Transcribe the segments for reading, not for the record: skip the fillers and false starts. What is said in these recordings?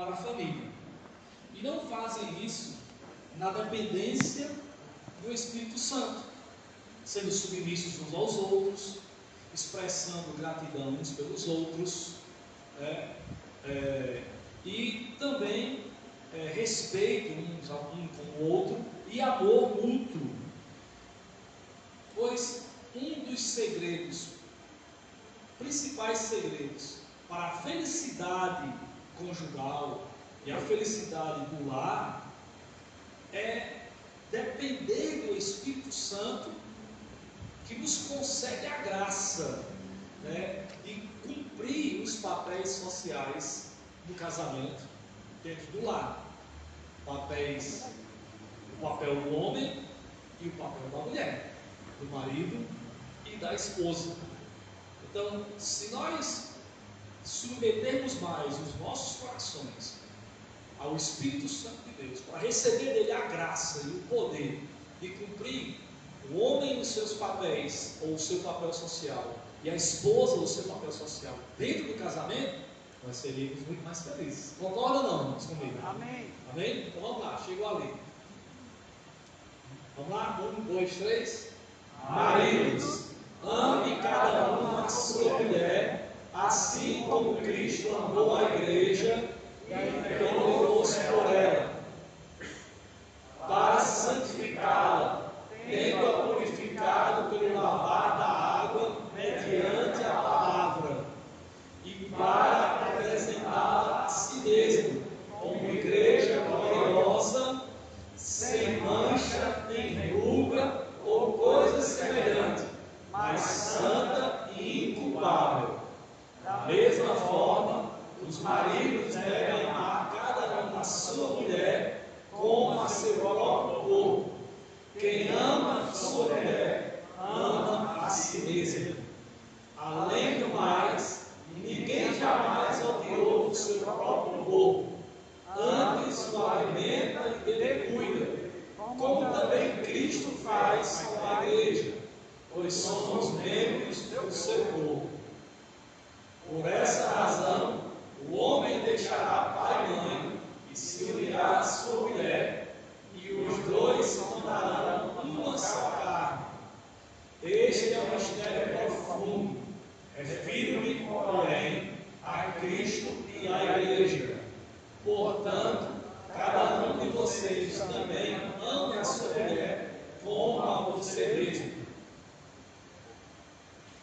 para a família. E não fazem isso na dependência do Espírito Santo, sendo submissos uns aos outros, expressando gratidão uns pelos outros, e também respeito uns um com o outro e amor mútuo. Pois um dos segredos, principais segredos para a felicidade conjugal e a felicidade do lar é depender do Espírito Santo, que nos concede a graça, de cumprir os papéis sociais do casamento dentro do lar. O papel do homem e o papel da mulher, do marido e da esposa. Então, se nós submetermos mais os nossos corações ao Espírito Santo de Deus, para receber dele a graça e o poder de cumprir o homem os seus papéis, ou o seu papel social, e a esposa o seu papel social dentro do casamento, nós seríamos muito mais felizes. Concorda ou não, irmãos, comigo? Amém. Amém? Então vamos lá, chegou ali. Vamos lá? 1, 2, 3. Maridos, ame cada um a sua mulher, assim como Cristo amou a igreja e entregou-se por ela, para santificá-la, tendo-a purificado pelo lavar da água mediante a palavra, e para apresentá-la a si mesmo como igreja gloriosa, sem mancha, nem ruga ou coisa semelhante, mas santa e inculpável. Da mesma forma, os maridos devem amar cada um a sua mulher como a seu próprio corpo. Quem ama sua mulher, ama a si mesmo. Além do mais, ninguém jamais odiou o seu próprio corpo. Antes o alimenta e dele cuida, como também Cristo faz com a igreja, pois somos membros do seu corpo. Por essa razão, o homem deixará pai e mãe e se unirá à sua mulher, e os dois se tornarão uma só carne. Este é um mistério profundo. Refiro-me, porém, a Cristo e à igreja. Portanto, cada um de vocês também ame a sua mulher como a você mesmo.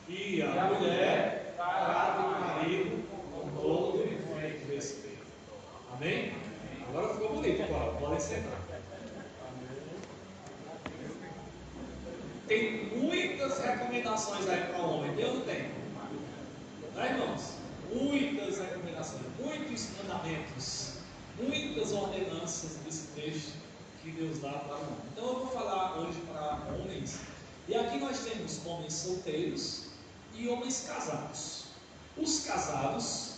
E a mulher trata o marido com todo e muito respeito. Amém? Agora ficou bonito, agora podem sentar. Tem muitas recomendações aí para o homem, tem ou não tem? Irmãos? Muitas recomendações, muitos mandamentos, muitas ordenanças desse texto que Deus dá para o homem. Então eu vou falar hoje para homens, e aqui nós temos homens solteiros e homens casados. Os casados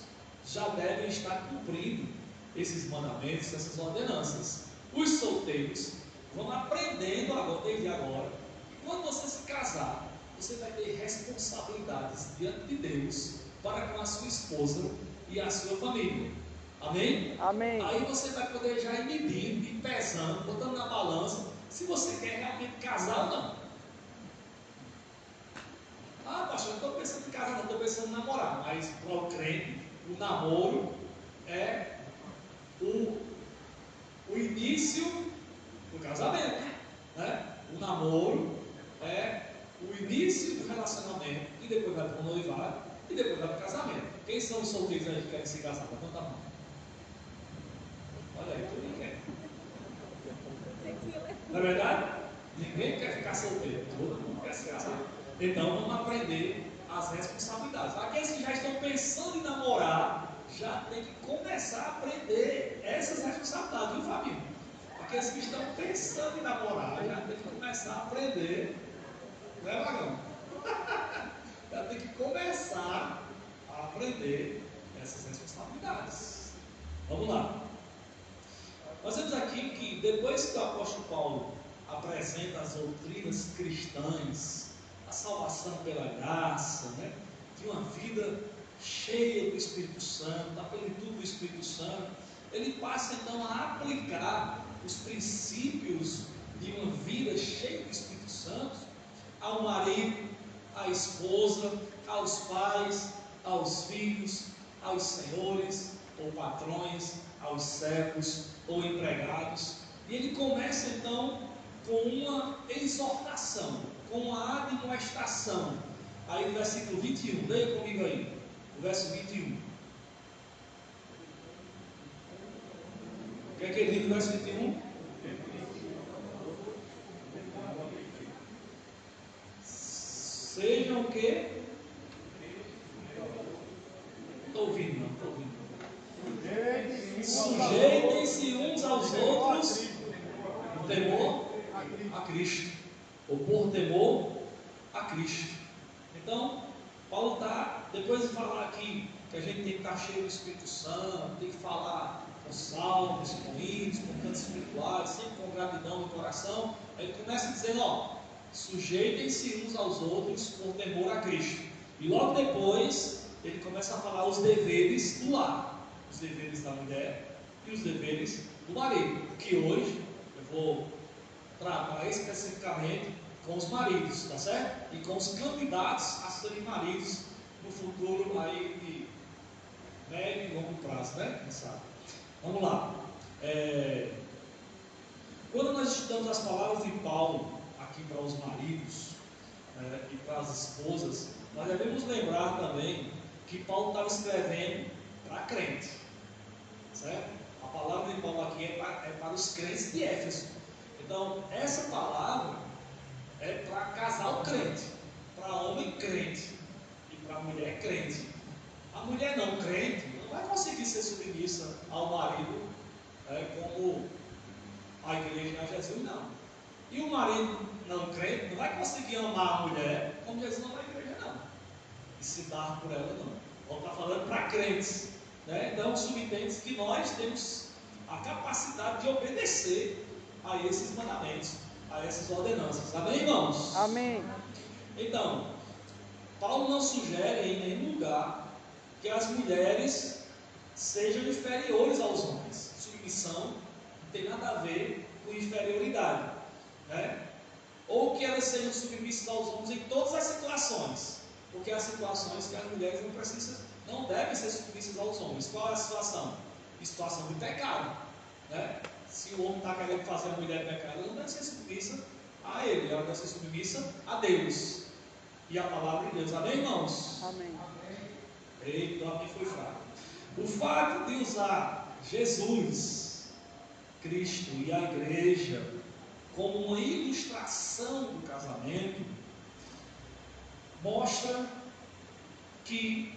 já devem estar cumprindo esses mandamentos, essas ordenanças. Os solteiros vão aprendendo agora, desde agora, que quando você se casar, você vai ter responsabilidades diante de Deus para com a sua esposa e a sua família. Amém? Amém. Aí você vai poder já ir medindo, ir pesando, botando na balança, se você quer realmente casar ou não. Ah, pastor, eu não estou pensando em casar, não, estou pensando em namorar. Mas para o crente, o namoro é o início do casamento, né? O namoro é o início do relacionamento, e depois vai para o noivado, e depois vai para o casamento. Quem são os solteiros aí que querem se casar? Levanta a mão. Olha aí, todo mundo quer. Não é verdade? Ninguém quer ficar solteiro, todo mundo quer se casar. Então vamos aprender as responsabilidades. Aqueles que já estão pensando em namorar, já tem que começar a aprender essas responsabilidades, viu, Fabinho? Aqueles que estão pensando em namorar, já tem que começar a aprender, não é, Magão? Já tem que começar a aprender essas responsabilidades. Vamos lá. Nós vemos aqui que depois que o apóstolo Paulo apresenta as doutrinas cristãs, a salvação pela graça, de uma vida cheia do Espírito Santo, da plenitude do Espírito Santo, ele passa então a aplicar os princípios de uma vida cheia do Espírito Santo ao marido, à esposa, aos pais, aos filhos, aos senhores ou patrões, aos servos ou empregados. E ele começa então com uma exortação, com uma admoestação. Aí no versículo 21, leia comigo aí, o verso 21. O que é que ele diz no verso 21? Sejam o quê? Estou ouvindo, não, estou ouvindo. Sujeitem-se uns aos outros por temor a Cristo, ou por temor a Cristo. Então, Paulo está, depois de falar aqui que a gente tem que estar cheio do Espírito Santo, tem que falar com salmos, com hinos, com cantos espirituais, sempre com gratidão no coração, aí ele começa dizendo, ó, sujeitem-se uns aos outros por temor a Cristo. E logo depois, ele começa a falar os deveres do lar, os deveres da mulher e os deveres do marido, que hoje eu vou tratar especificamente com os maridos, tá certo? E com os candidatos a serem maridos no futuro aí de médio e longo prazo, né? Quem sabe? Vamos lá. Quando nós estudamos as palavras de Paulo aqui para os maridos e para as esposas, nós devemos lembrar também que Paulo estava escrevendo para crente, certo? A palavra de Paulo aqui é para os crentes de Éfeso. Então, essa palavra é para casal crente, para homem crente e para mulher crente. A mulher não crente não vai conseguir ser submissa ao marido como a igreja a Jesus, não. E o marido não crente não vai conseguir amar a mulher como Jesus ama a igreja, não. E se dar por ela, não. Vamos estar falando para crentes, né? Então, subentende que nós temos a capacidade de obedecer a esses mandamentos, a essas ordenanças. Amém, irmãos? Amém. Então, Paulo não sugere em nenhum lugar que as mulheres sejam inferiores aos homens. Submissão não tem nada a ver com inferioridade, né? Ou que elas sejam submissas aos homens em todas as situações, porque há situações que as mulheres não devem ser submissas aos homens. Qual é a situação? Situação de pecado, né? Se o homem está querendo fazer a mulher pecar, ela não deve ser submissa a ele, ela deve ser submissa a Deus e a palavra de Deus. Amém, irmãos? Amém. Eita, aqui foi fraco. O fato de usar Jesus, Cristo e a igreja como uma ilustração do casamento mostra que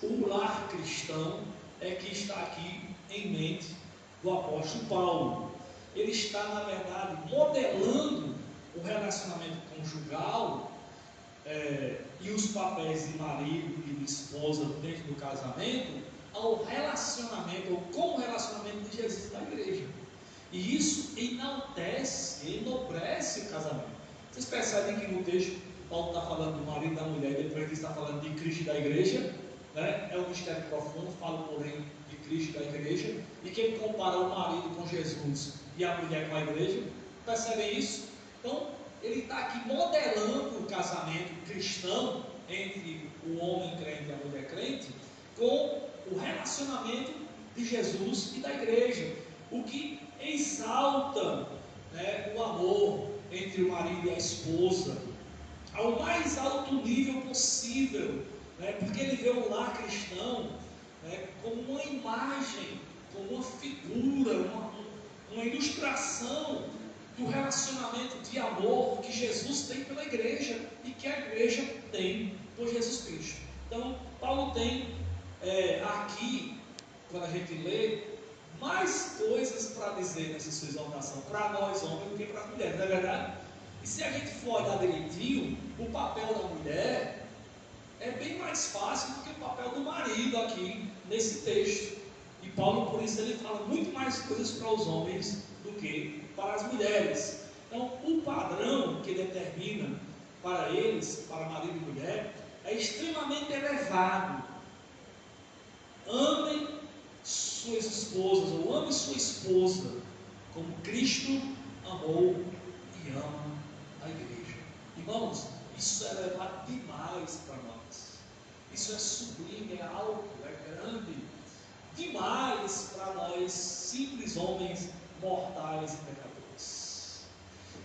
o lar cristão é que está aqui em mente do apóstolo Paulo. Ele está, na verdade, modelando o relacionamento conjugal e os papéis de marido e de esposa dentro do casamento ao relacionamento, ou como o relacionamento de Jesus da igreja. E isso enaltece, enobrece o casamento. Vocês percebem que no texto Paulo está falando do marido e da mulher, e depois ele está falando de Cristo e da igreja, né? É um mistério profundo, fala porém de Cristo e da igreja, e quem compara o marido com Jesus e a mulher com a igreja, percebem isso? Então, ele está aqui modelando o casamento cristão entre o homem crente e a mulher crente com o relacionamento de Jesus e da igreja, o que exalta, né, o amor entre o marido e a esposa ao mais alto nível possível, né, porque ele vê o lar cristão, né, como uma imagem, como uma figura, uma ilustração do relacionamento de amor que Jesus tem pela igreja e que a igreja tem por Jesus Cristo. Então, Paulo tem aqui, quando a gente lê, mais coisas para dizer nessa sua exaltação, para nós homens do que para as mulheres, não é verdade? E se a gente for olhar direitinho, o papel da mulher é bem mais fácil do que o papel do marido aqui nesse texto. E Paulo, por isso, ele fala muito mais coisas para os homens do que para as mulheres. Então, o padrão que determina para eles, para marido e mulher, é extremamente elevado. Amem suas esposas, ou ame sua esposa, como Cristo amou e ama a igreja. Irmãos, isso é elevado demais para nós. Isso é sublime, é alto, é grande demais para nós, simples homens mortais e pecadores.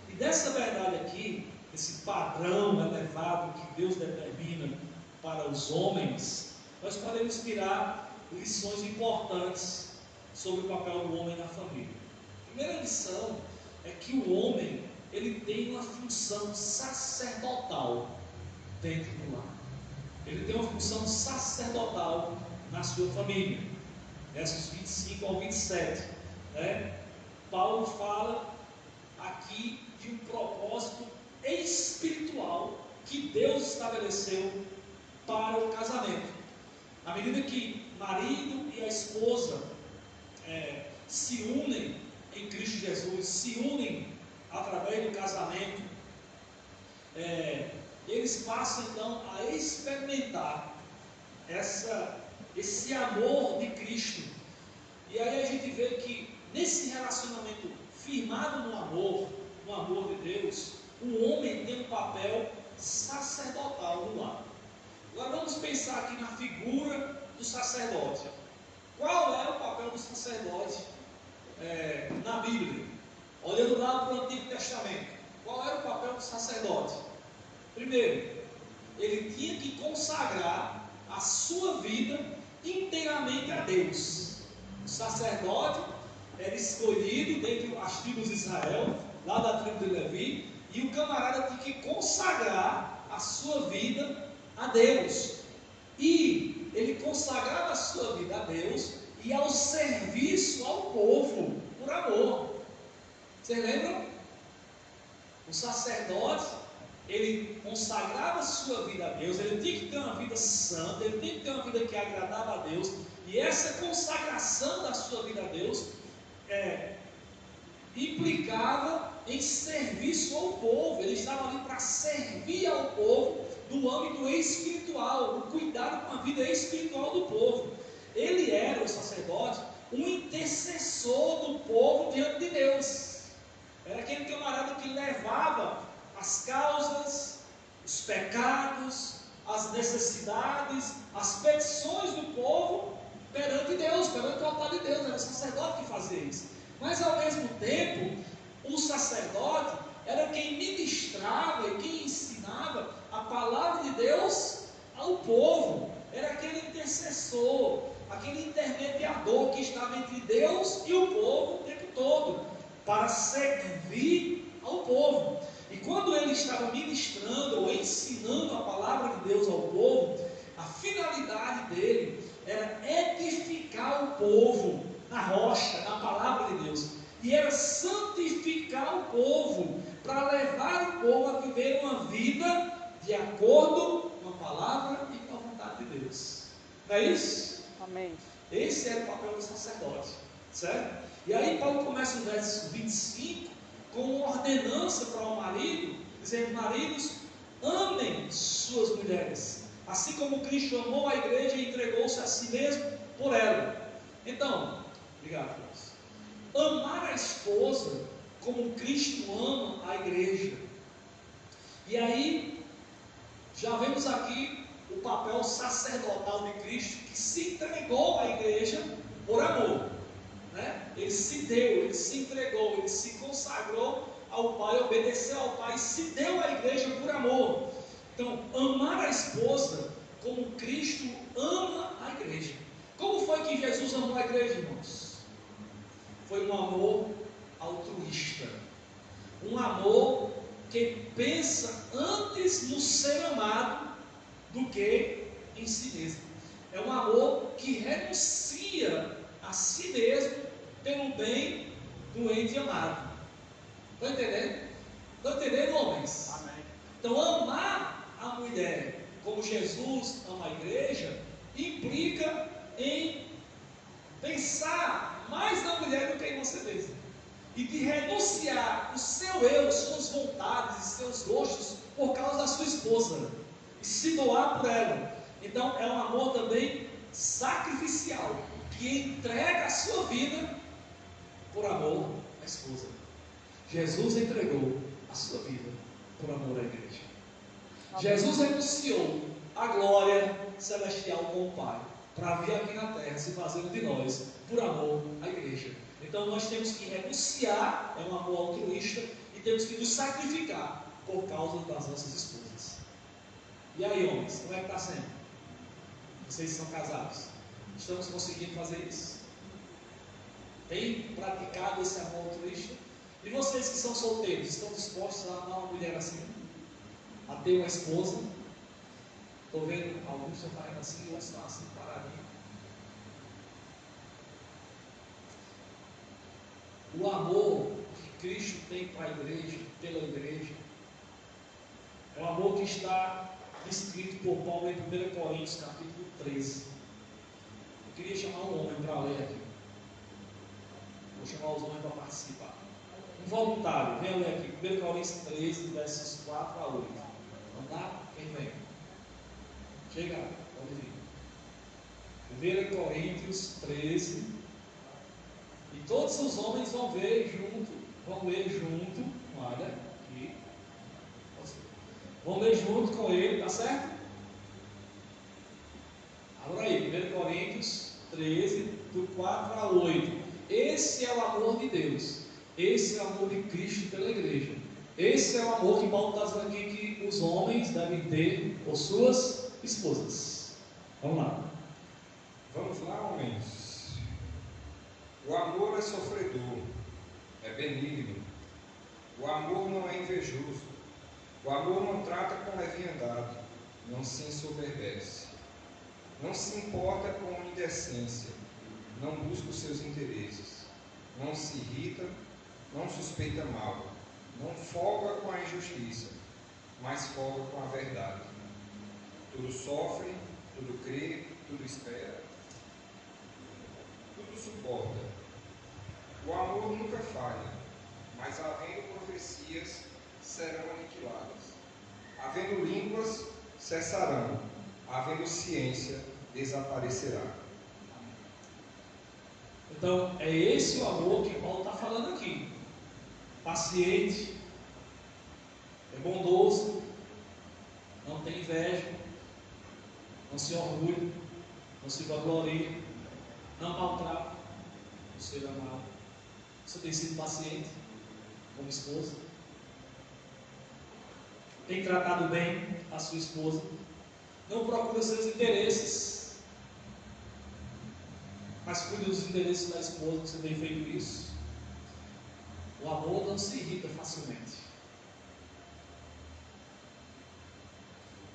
E dessa verdade aqui, esse padrão elevado que Deus determina para os homens, nós podemos tirar lições importantes sobre o papel do homem na família. A primeira lição é que o homem, ele tem uma função sacerdotal dentro do lar. Ele tem uma função sacerdotal na sua família. Versos 25 ao 27, Paulo fala aqui de um propósito espiritual que Deus estabeleceu para o casamento. À medida que o marido e a esposa se unem em Cristo Jesus, se unem através do casamento, eles passam então a experimentar esse amor de Cristo. E aí a gente vê que nesse relacionamento firmado no amor de Deus, o homem tem um papel sacerdotal no lar. Agora vamos pensar aqui na figura do sacerdote. Qual é o papel do sacerdote na Bíblia? Olhando lá para o Antigo Testamento, qual era o papel do sacerdote? Primeiro, ele tinha que consagrar a sua vida inteiramente a Deus. O sacerdote era escolhido dentre as tribos de Israel, lá da tribo de Levi, e o camarada tinha que consagrar a sua vida a Deus. E ele consagrava a sua vida a Deus e ao serviço ao povo, por amor. Vocês lembram? O sacerdote, ele consagrava a sua vida a Deus, ele tinha que ter uma vida santa, ele tinha que ter uma vida que agradava a Deus, e essa consagração da sua vida a Deus implicava em serviço ao povo. Ele estava ali para servir ao povo no âmbito espiritual, no cuidado com a vida espiritual do povo. Ele era, o sacerdote, um intercessor do povo diante de Deus. Era aquele camarada que levava as causas, os pecados, as necessidades, as petições do povo perante Deus, perante o altar de Deus. Era o sacerdote que fazia isso. Mas ao mesmo tempo, o sacerdote era quem ministrava e quem ensinava a palavra de Deus ao povo. Era aquele intercessor, aquele intermediador que estava entre Deus e o povo o tempo todo, para servir ao povo. E quando ele estava ministrando ou ensinando a palavra de Deus ao povo, a finalidade dele era edificar o povo na rocha, na palavra de Deus, e era santificar o povo, para levar o povo a viver uma vida de acordo com a palavra e com a vontade de Deus. Não é isso? Amém. Esse era o papel do sacerdote, certo? E aí Paulo começa no verso 25 com uma ordenança para o marido, dizendo: maridos, amem suas mulheres, assim como Cristo amou a igreja e entregou-se a si mesmo por ela. Então, obrigado, irmãos. Amar a esposa como Cristo ama a igreja. E aí, já vemos aqui o papel sacerdotal de Cristo, que se entregou à igreja por amor. Ele se deu, ele se entregou, ele se consagrou ao Pai, obedeceu ao Pai, se deu à igreja por amor. Então, amar a esposa como Cristo ama a igreja. Como foi que Jesus amou a igreja, irmãos? Foi um amor altruísta, um amor que pensa antes no ser amado do que em si mesmo. É um amor que renuncia a si mesmo pelo bem do ente amado. Estão entendendo? Estão entendendo, homens? Amém. Então, amar a mulher como Jesus ama a igreja implica em pensar mais na mulher do que em você mesmo, e de renunciar o seu eu, suas vontades e seus gostos por causa da sua esposa, e se doar por ela. Então é um amor também sacrificial, que entrega a sua vida por amor à esposa. Jesus entregou a sua vida por amor à igreja. Jesus renunciou a glória celestial com o Pai para vir aqui na terra se fazendo de nós por amor à igreja. Então nós temos que renunciar, é um amor altruísta, e temos que nos sacrificar por causa das nossas esposas. E aí, homens, como é que está sendo? Vocês são casados, estamos conseguindo fazer isso? Tem praticado esse amor altruísta? E vocês que são solteiros, estão dispostos a amar uma mulher assim? A ter uma esposa? Estou vendo alguns estão fazendo assim, outros estão assim, paradinho. O amor que Cristo tem para a igreja, pela igreja, é um amor que está descrito por Paulo em 1 Coríntios, capítulo 13. Eu queria chamar um homem para ler aqui. Vou chamar os homens para participar. Um voluntário, venha ler aqui, 1 Coríntios 13, versos 4 a 8. Vamos lá? Quem vem? Chega, pode vir. 1 Coríntios 13. E todos os homens vão ler junto, olha aqui. Vão ler junto com ele, tá certo? Agora aí, 1 Coríntios 13, do 4 a 8. Esse é o amor de Deus. Esse é o amor de Cristo pela igreja. Esse é o amor que Paulo está dizendo aqui que os homens devem ter por suas esposas. Vamos lá. Vamos lá, homens. O amor é sofredor, é benigno. O amor não é invejoso. O amor não trata com leviandade, não se ensoberbece. Não se importa com indecência, não busca os seus interesses. Não se irrita, não suspeita mal. Não folga com a injustiça, mas folga com a verdade. Tudo sofre, tudo crê, tudo espera, tudo suporta. O amor nunca falha, mas havendo profecias, serão aniquiladas. Havendo línguas, cessarão. Havendo ciência, desaparecerá. Então, é esse o amor que Paulo está falando aqui. Paciente, é bondoso, não tem inveja, não se orgulha, não se vangloria, não maltrata o ser amado. Você tem sido paciente como esposa? Tem tratado bem a sua esposa? Não procura seus interesses, mas cuida dos interesses da esposa. Você tem feito isso? O amor não se irrita facilmente,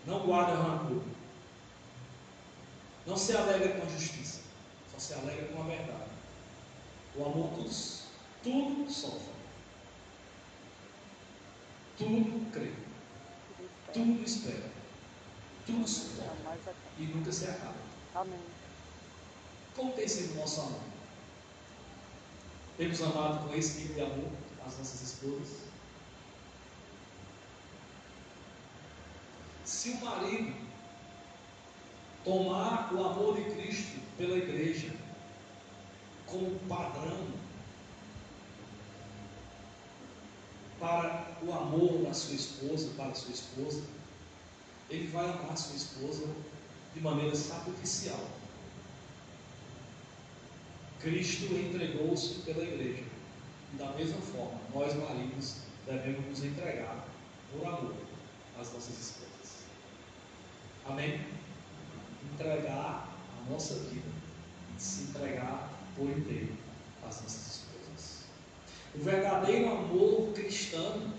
não guarda rancor, não se alegra com a justiça, só se alegra com a verdade. O amor tudo sofre, tudo crê, tudo espera, tudo suporta e nunca se acaba. Amém. Como tem sido o nosso amor? Temos amado com esse tipo de amor as nossas esposas? Se o marido tomar o amor de Cristo pela igreja como padrão para o amor da sua esposa, para a sua esposa, ele vai amar a sua esposa de maneira sacrificial. Cristo entregou-se pela igreja. E da mesma forma, nós maridos devemos nos entregar por amor às nossas esposas. Amém? Entregar a nossa vida, se entregar por inteiro às nossas esposas. O verdadeiro amor cristão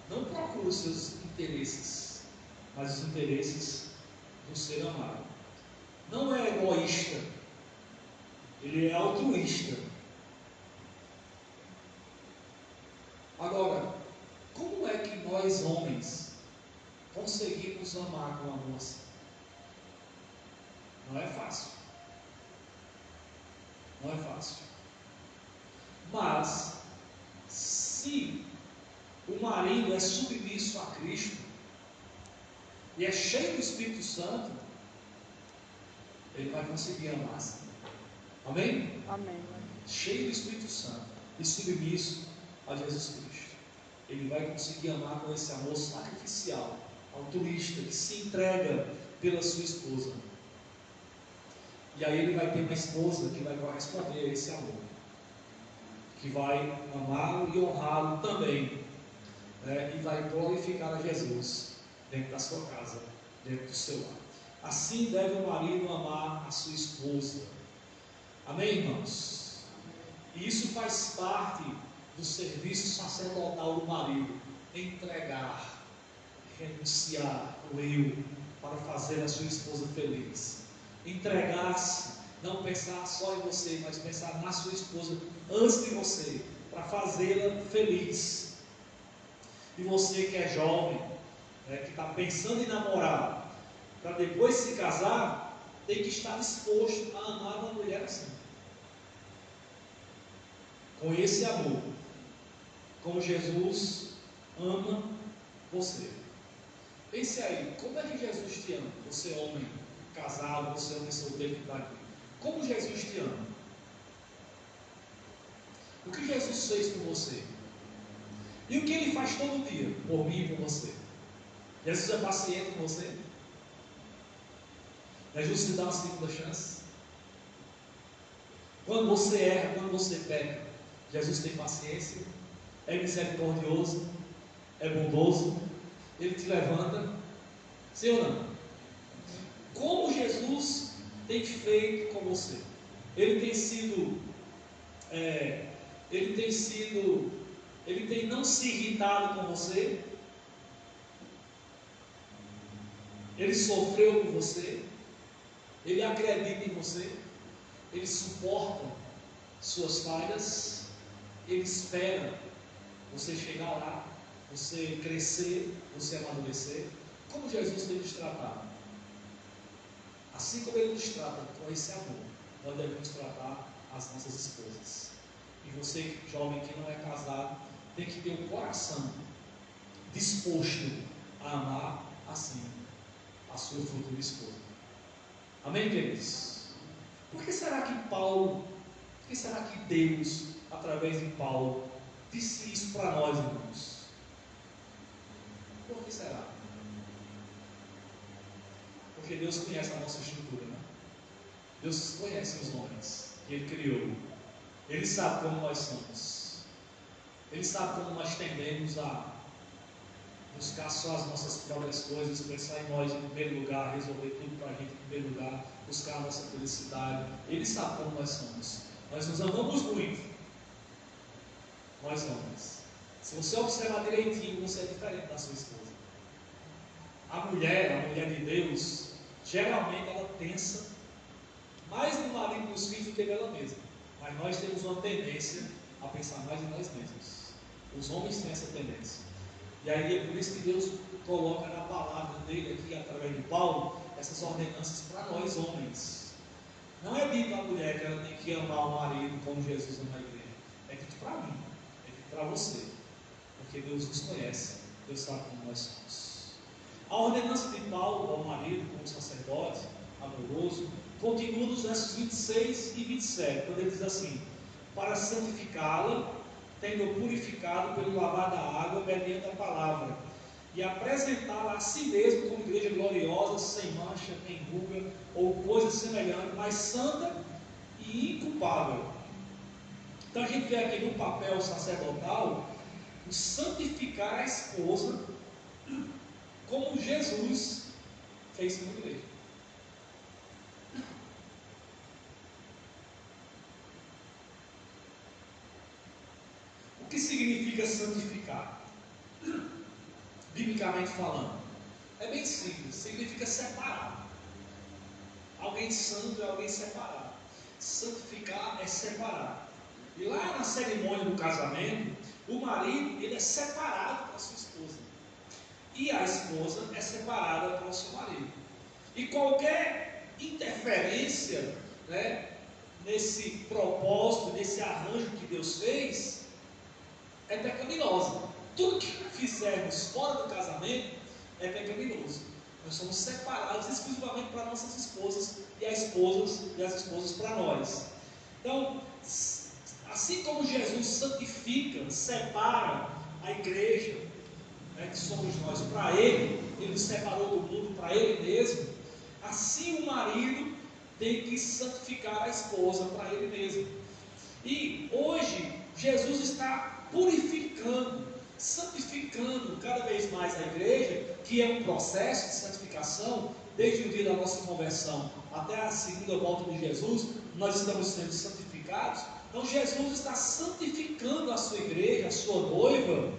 não procura os seus interesses, mas os interesses do ser amado. Não é egoísta, ele é altruísta. Agora, como é que nós homens conseguimos amar com amor assim? Não é fácil. Não é fácil. Mas, se o marido é submisso a Cristo e é cheio do Espírito Santo, ele vai conseguir amar assim. Amém? Amém. Cheio do Espírito Santo e submisso a Jesus Cristo. Ele vai conseguir amar com esse amor sacrificial, altruísta, que se entrega pela sua esposa. E aí ele vai ter uma esposa que vai corresponder a esse amor, que vai amá-lo e honrá-lo também, né? E vai glorificar a Jesus dentro da sua casa, dentro do seu lar. Assim deve o marido amar a sua esposa. Amém, irmãos? E isso faz parte do serviço sacerdotal do marido: entregar, renunciar o eu para fazer a sua esposa feliz. Entregar-se, não pensar só em você, mas pensar na sua esposa antes de você, para fazê-la feliz. E você que é jovem, né, que está pensando em namorar, para depois se casar, tem que estar disposto a amar uma mulher assim, com esse amor, como Jesus ama você. Pense aí, como é que Jesus te ama? Você homem casado, você homem solteiro que está aqui. Como Jesus te ama? O que Jesus fez por você? E o que Ele faz todo dia por mim e por você? Jesus é paciente com você? Jesus te dá uma segunda chance? Quando você erra, quando você peca, Jesus tem paciência? É misericordioso? É bondoso? Ele te levanta? Sim ou não? Como Jesus tem feito com você? Ele tem não se irritado com você? Ele sofreu por você? Ele acredita em você? Ele suporta suas falhas? Ele espera você chegar lá, você crescer, você amadurecer? Como Jesus tem nos tratado? Assim como Ele nos trata com esse amor, nós devemos tratar as nossas esposas. E você, jovem que não é casado, tem que ter um coração disposto a amar assim a sua futura esposa. Amém, queridos? Por que será que Deus, através de Paulo, disse isso para nós, irmãos? Por que será? Porque Deus conhece a nossa estrutura, né? Deus conhece os homens que Ele criou. Ele sabe como nós somos. Ele sabe como nós tendemos a buscar só as nossas próprias coisas, pensar em nós em primeiro lugar, resolver tudo para a gente em primeiro lugar, buscar a nossa felicidade. Ele sabe como nós somos. Nós nos amamos muito. Nós homens. Se você observar direitinho, você é diferente da sua esposa. A mulher de Deus, geralmente ela pensa mais no marido e nos filhos do que nela mesma. Mas nós temos uma tendência a pensar mais em nós mesmos. Os homens têm essa tendência. E aí é por isso que Deus coloca na palavra dele aqui, através de Paulo, essas ordenanças para nós homens. Não é dito à mulher que ela tem que amar o marido como Jesus ama a igreja. É dito para mim, é dito para você. Porque Deus nos conhece, Deus sabe como nós somos. A ordenança de Paulo ao marido, como sacerdote amoroso, continua nos versos 26 e 27, quando ele diz assim: para santificá-la, tendo purificado pelo lavar da água mediante a palavra, e apresentá-la a si mesmo como igreja gloriosa, sem mancha, nem ruga, ou coisa semelhante, mas santa e inculpável. Então a gente vê aqui no papel sacerdotal o santificar a esposa, como Jesus fez com a igreja. O que significa santificar? Biblicamente falando, é bem simples, significa separar. Alguém santo é alguém separado. Santificar é separar. E lá na cerimônia do casamento, o marido ele é separado da sua esposa. E a esposa é separada para o seu marido. E qualquer interferência, né, nesse propósito, nesse arranjo que Deus fez, é pecaminosa. Tudo que fizermos fora do casamento é pecaminoso. Nós somos separados exclusivamente para nossas esposas e as esposas para nós. Então, assim como Jesus santifica, separa a igreja, né, que somos nós, para Ele, Ele nos separou do mundo para Ele mesmo, assim o marido tem que santificar a esposa para Ele mesmo. E hoje, Jesus está purificando, santificando cada vez mais a igreja, que é um processo de santificação, desde o dia da nossa conversão até a segunda volta de Jesus, nós estamos sendo santificados. Então Jesus está santificando a sua igreja, a sua noiva,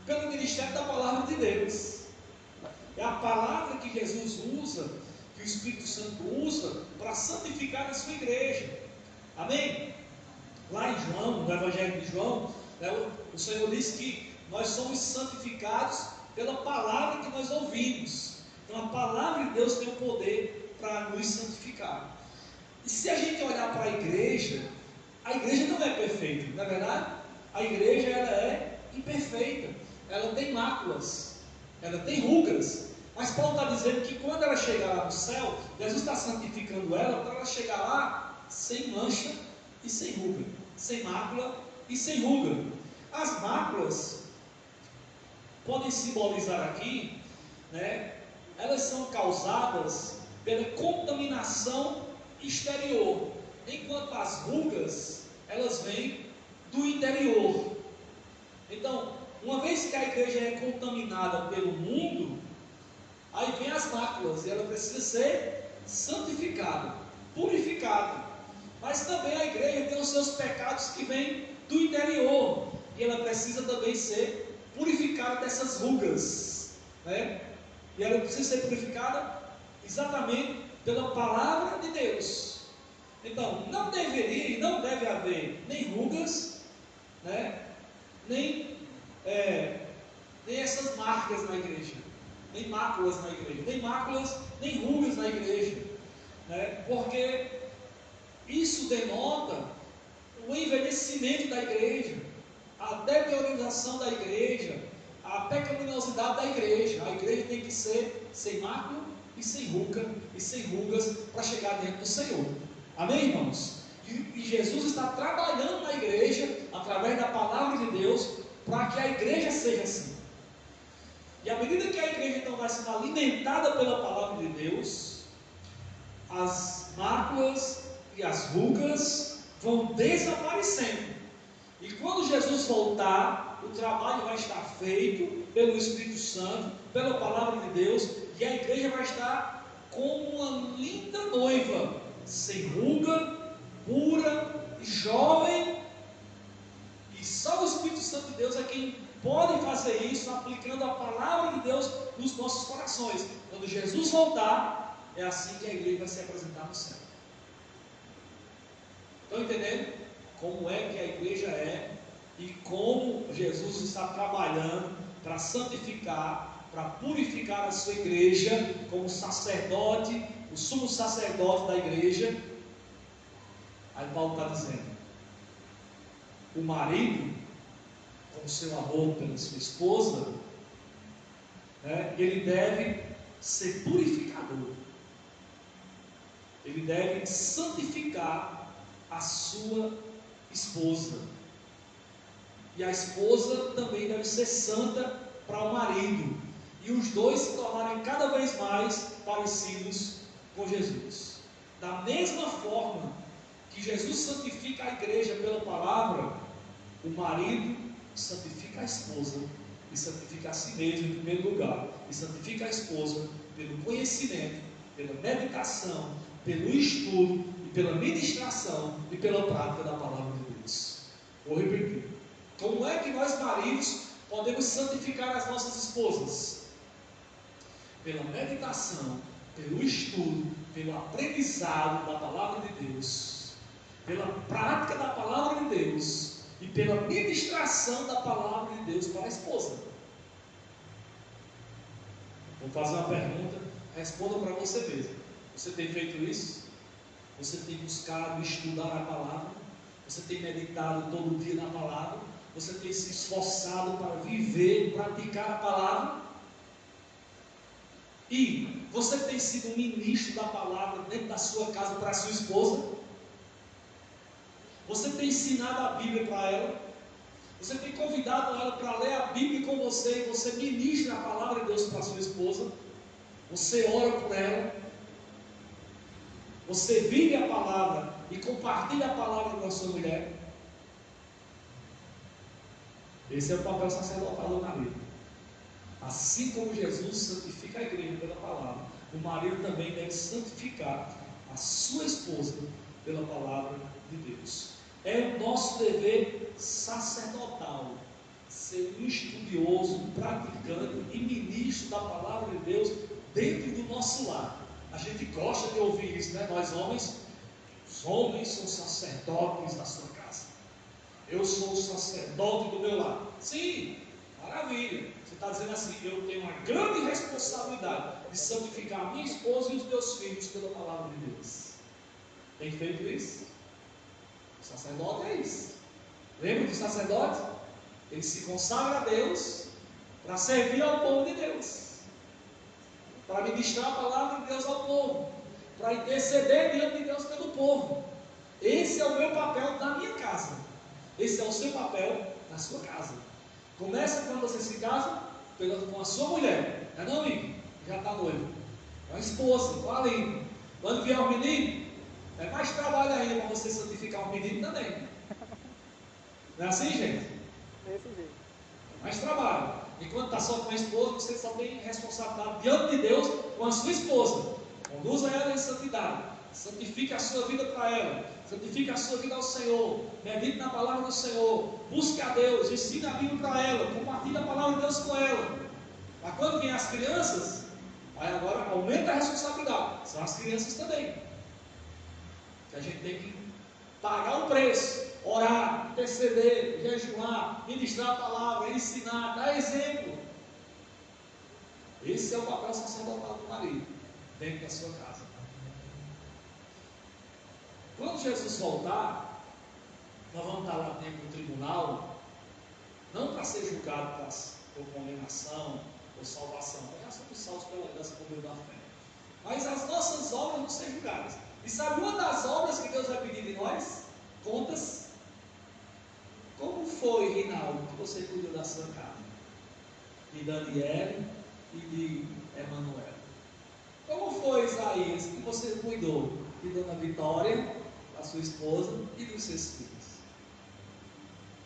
pelo ministério da palavra de Deus. É a palavra que Jesus usa, que o Espírito Santo usa para santificar a sua igreja. Amém? Lá em João, no Evangelho de João, né, o Senhor disse que nós somos santificados pela palavra que nós ouvimos. Então a palavra de Deus tem o poder para nos santificar. E se a gente olhar para a igreja não é perfeita, não é verdade? A igreja ela é imperfeita, ela tem máculas, ela tem rugas. Mas Paulo está dizendo que quando ela chegar lá no céu, Jesus está santificando ela para ela chegar lá sem mancha e sem ruga, sem mácula e sem ruga. As máculas podem simbolizar aqui, né? Elas são causadas pela contaminação exterior, enquanto as rugas elas vêm do interior. Então, uma vez que a igreja é contaminada pelo mundo, aí vem as máculas e ela precisa ser santificada, purificada. Mas também a igreja tem os seus pecados que vêm do interior e ela precisa também ser purificada dessas rugas, né? E ela precisa ser purificada exatamente pela palavra de Deus. Então, não deveria e não deve haver nem rugas, né? Nem essas marcas na igreja, nem máculas na igreja, nem máculas, nem rugas na igreja, né? Porque isso denota o envelhecimento da igreja, a deteriorização da igreja, a pecaminosidade da igreja. A igreja tem que ser sem mácula e sem ruga e sem rugas para chegar dentro do Senhor. Amém, irmãos? E Jesus está trabalhando na igreja através da palavra de Deus para que a igreja seja assim. E à medida que a igreja então vai sendo alimentada pela palavra de Deus, as máculas e as rugas vão desaparecendo. E quando Jesus voltar, o trabalho vai estar feito pelo Espírito Santo, pela palavra de Deus, e a igreja vai estar como uma linda noiva, sem ruga, pura, jovem. E só o Espírito Santo de Deus é quem pode fazer isso, aplicando a palavra de Deus nos nossos corações. Quando Jesus voltar, é assim que a igreja vai se apresentar no céu. Estão entendendo como é que a igreja é e como Jesus está trabalhando para santificar, para purificar a sua igreja como sacerdote, o sumo sacerdote da igreja? Aí Paulo está dizendo: o marido, com o seu amor pela sua esposa, né, ele deve ser purificador, ele deve santificar a sua esposa, e a esposa também deve ser santa para o marido, e os dois se tornarem cada vez mais parecidos com Jesus. Da mesma forma que Jesus santifica a igreja pela palavra, o marido santifica a esposa e santifica a si mesmo em primeiro lugar, e santifica a esposa pelo conhecimento, pela meditação, pelo estudo e pela ministração e pela prática da palavra de Deus. Vou repetir: como é que nós maridos podemos santificar as nossas esposas? Pela meditação, pelo estudo, pelo aprendizado da palavra de Deus, pela prática da palavra de Deus e pela ministração da palavra de Deus para a esposa. Vou fazer uma pergunta, responda para você mesmo. Você tem feito isso? Você tem buscado estudar a palavra? Você tem meditado todo dia na palavra? Você tem se esforçado para viver, praticar a palavra? E você tem sido um ministro da palavra dentro da sua casa para a sua esposa? Você tem ensinado a Bíblia para ela? Você tem convidado ela para ler a Bíblia com você e você ministra a palavra de Deus para sua esposa? Você ora por ela? Você vive a palavra e compartilha a palavra com a sua mulher? Esse é o papel sacerdotal do marido. Assim como Jesus santifica a igreja pela palavra, o marido também deve santificar a sua esposa pela palavra de Deus. É o nosso dever sacerdotal ser um estudioso, um praticante e ministro da palavra de Deus dentro do nosso lar. A gente gosta de ouvir isso, né? Nós homens, os homens são sacerdotes da sua casa. Eu sou o sacerdote do meu lar. Sim, maravilha. Você está dizendo assim, eu tenho uma grande responsabilidade de santificar a minha esposa e os meus filhos pela palavra de Deus. Tem feito isso? O sacerdote é isso. Lembra do sacerdote? Ele se consagra a Deus para servir ao povo de Deus, para ministrar a palavra de Deus ao povo, para interceder diante de Deus pelo povo. Esse é o meu papel na minha casa. Esse é o seu papel na sua casa. Começa quando você se casa com a sua mulher, não é não, amigo? Já está noivo. Com a esposa, com a língua. Quando vier o menino, é mais trabalho ainda para você santificar o menino também. Não é assim, gente? Desse jeito. É mais trabalho. Enquanto está só com a esposa, você só tem responsabilidade diante de Deus com a sua esposa. Conduza ela em santidade. Santifique a sua vida para ela. Santifique a sua vida ao Senhor. Medite na palavra do Senhor. Busque a Deus. Ensine a Bíblia para ela. Compartilhe a palavra de Deus com ela. Mas quando vem as crianças, aí agora aumenta a responsabilidade. São as crianças também. Que a gente tem que pagar o preço. Orar, interceder, jejuar, ministrar a palavra, ensinar, dar exemplo. Esse é o papel sacerdotal do marido dentro da sua casa. Quando Jesus voltar, nós vamos estar lá dentro do tribunal, não para ser julgado por condenação ou salvação, nós já somos salvos pela graça por meio da fé. Mas as nossas obras vão ser julgadas. E sabe uma das obras que Deus vai pedir de nós? Contas. Como foi, Rinaldo, que você cuidou da sua casa? De Daniel e de Emanuel. Como foi, Isaías, que você cuidou de Dona Vitória, da sua esposa e dos seus filhos?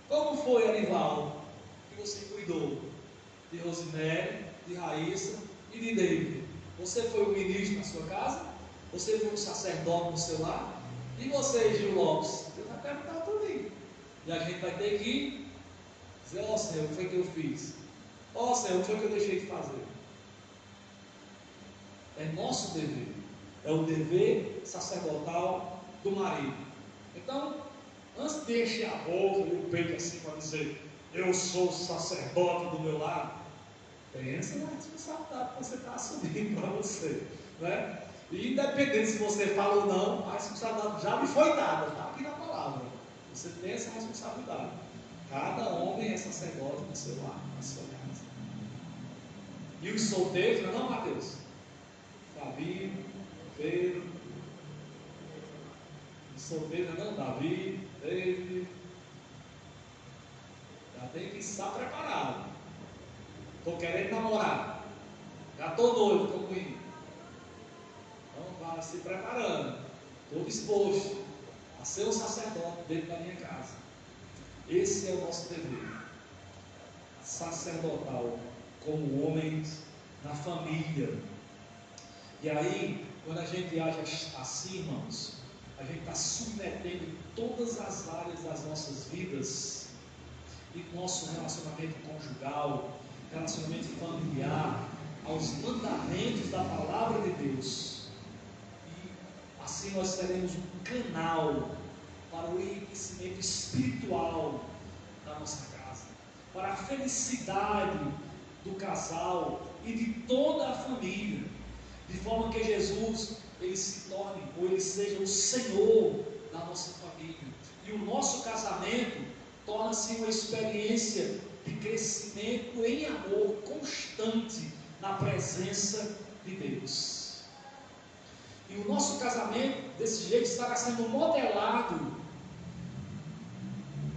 Como foi, Arivaldo, que você cuidou de Rosemary, de Raíssa e de David? Você foi o ministro na sua casa? Você foi um sacerdote no seu lar? E você, Gil Lopes? Deus vai perguntar tudo aí. E a gente vai ter que dizer, ó Senhor, o que foi que eu fiz? Ó Senhor, o que foi que eu deixei de fazer? É nosso dever. É o dever sacerdotal do marido. Então, antes de encher a boca e o peito assim para dizer, eu sou o sacerdote do meu lar, pensa na responsabilidade que você está assumindo para você. Né? E independente se você fala ou não, a responsabilidade já me foi dada, está aqui na palavra. Você tem essa responsabilidade. Cada homem é sacerdote no seu lar, na sua casa. E os solteiros, não é não, Mateus? Fabinho, Pedro. Os solteiros, não, Davi, David. Já tem que estar preparado. Estou querendo namorar. Já estou noivo, estou com ele. Então vai se preparando. Estou disposto a ser um sacerdote dentro da minha casa. Esse é o nosso dever sacerdotal como homens na família. E aí, quando a gente age assim, irmãos, a gente está submetendo todas as áreas das nossas vidas e nosso relacionamento conjugal, relacionamento familiar, aos mandamentos da palavra de Deus. E assim nós seremos um canal para o enriquecimento espiritual da nossa casa, para a felicidade do casal e de toda a família, de forma que Jesus ele se torne, ou ele seja o Senhor da nossa família, e o nosso casamento torna-se uma experiência de crescimento em amor constante na presença de Deus. E o nosso casamento desse jeito estará sendo modelado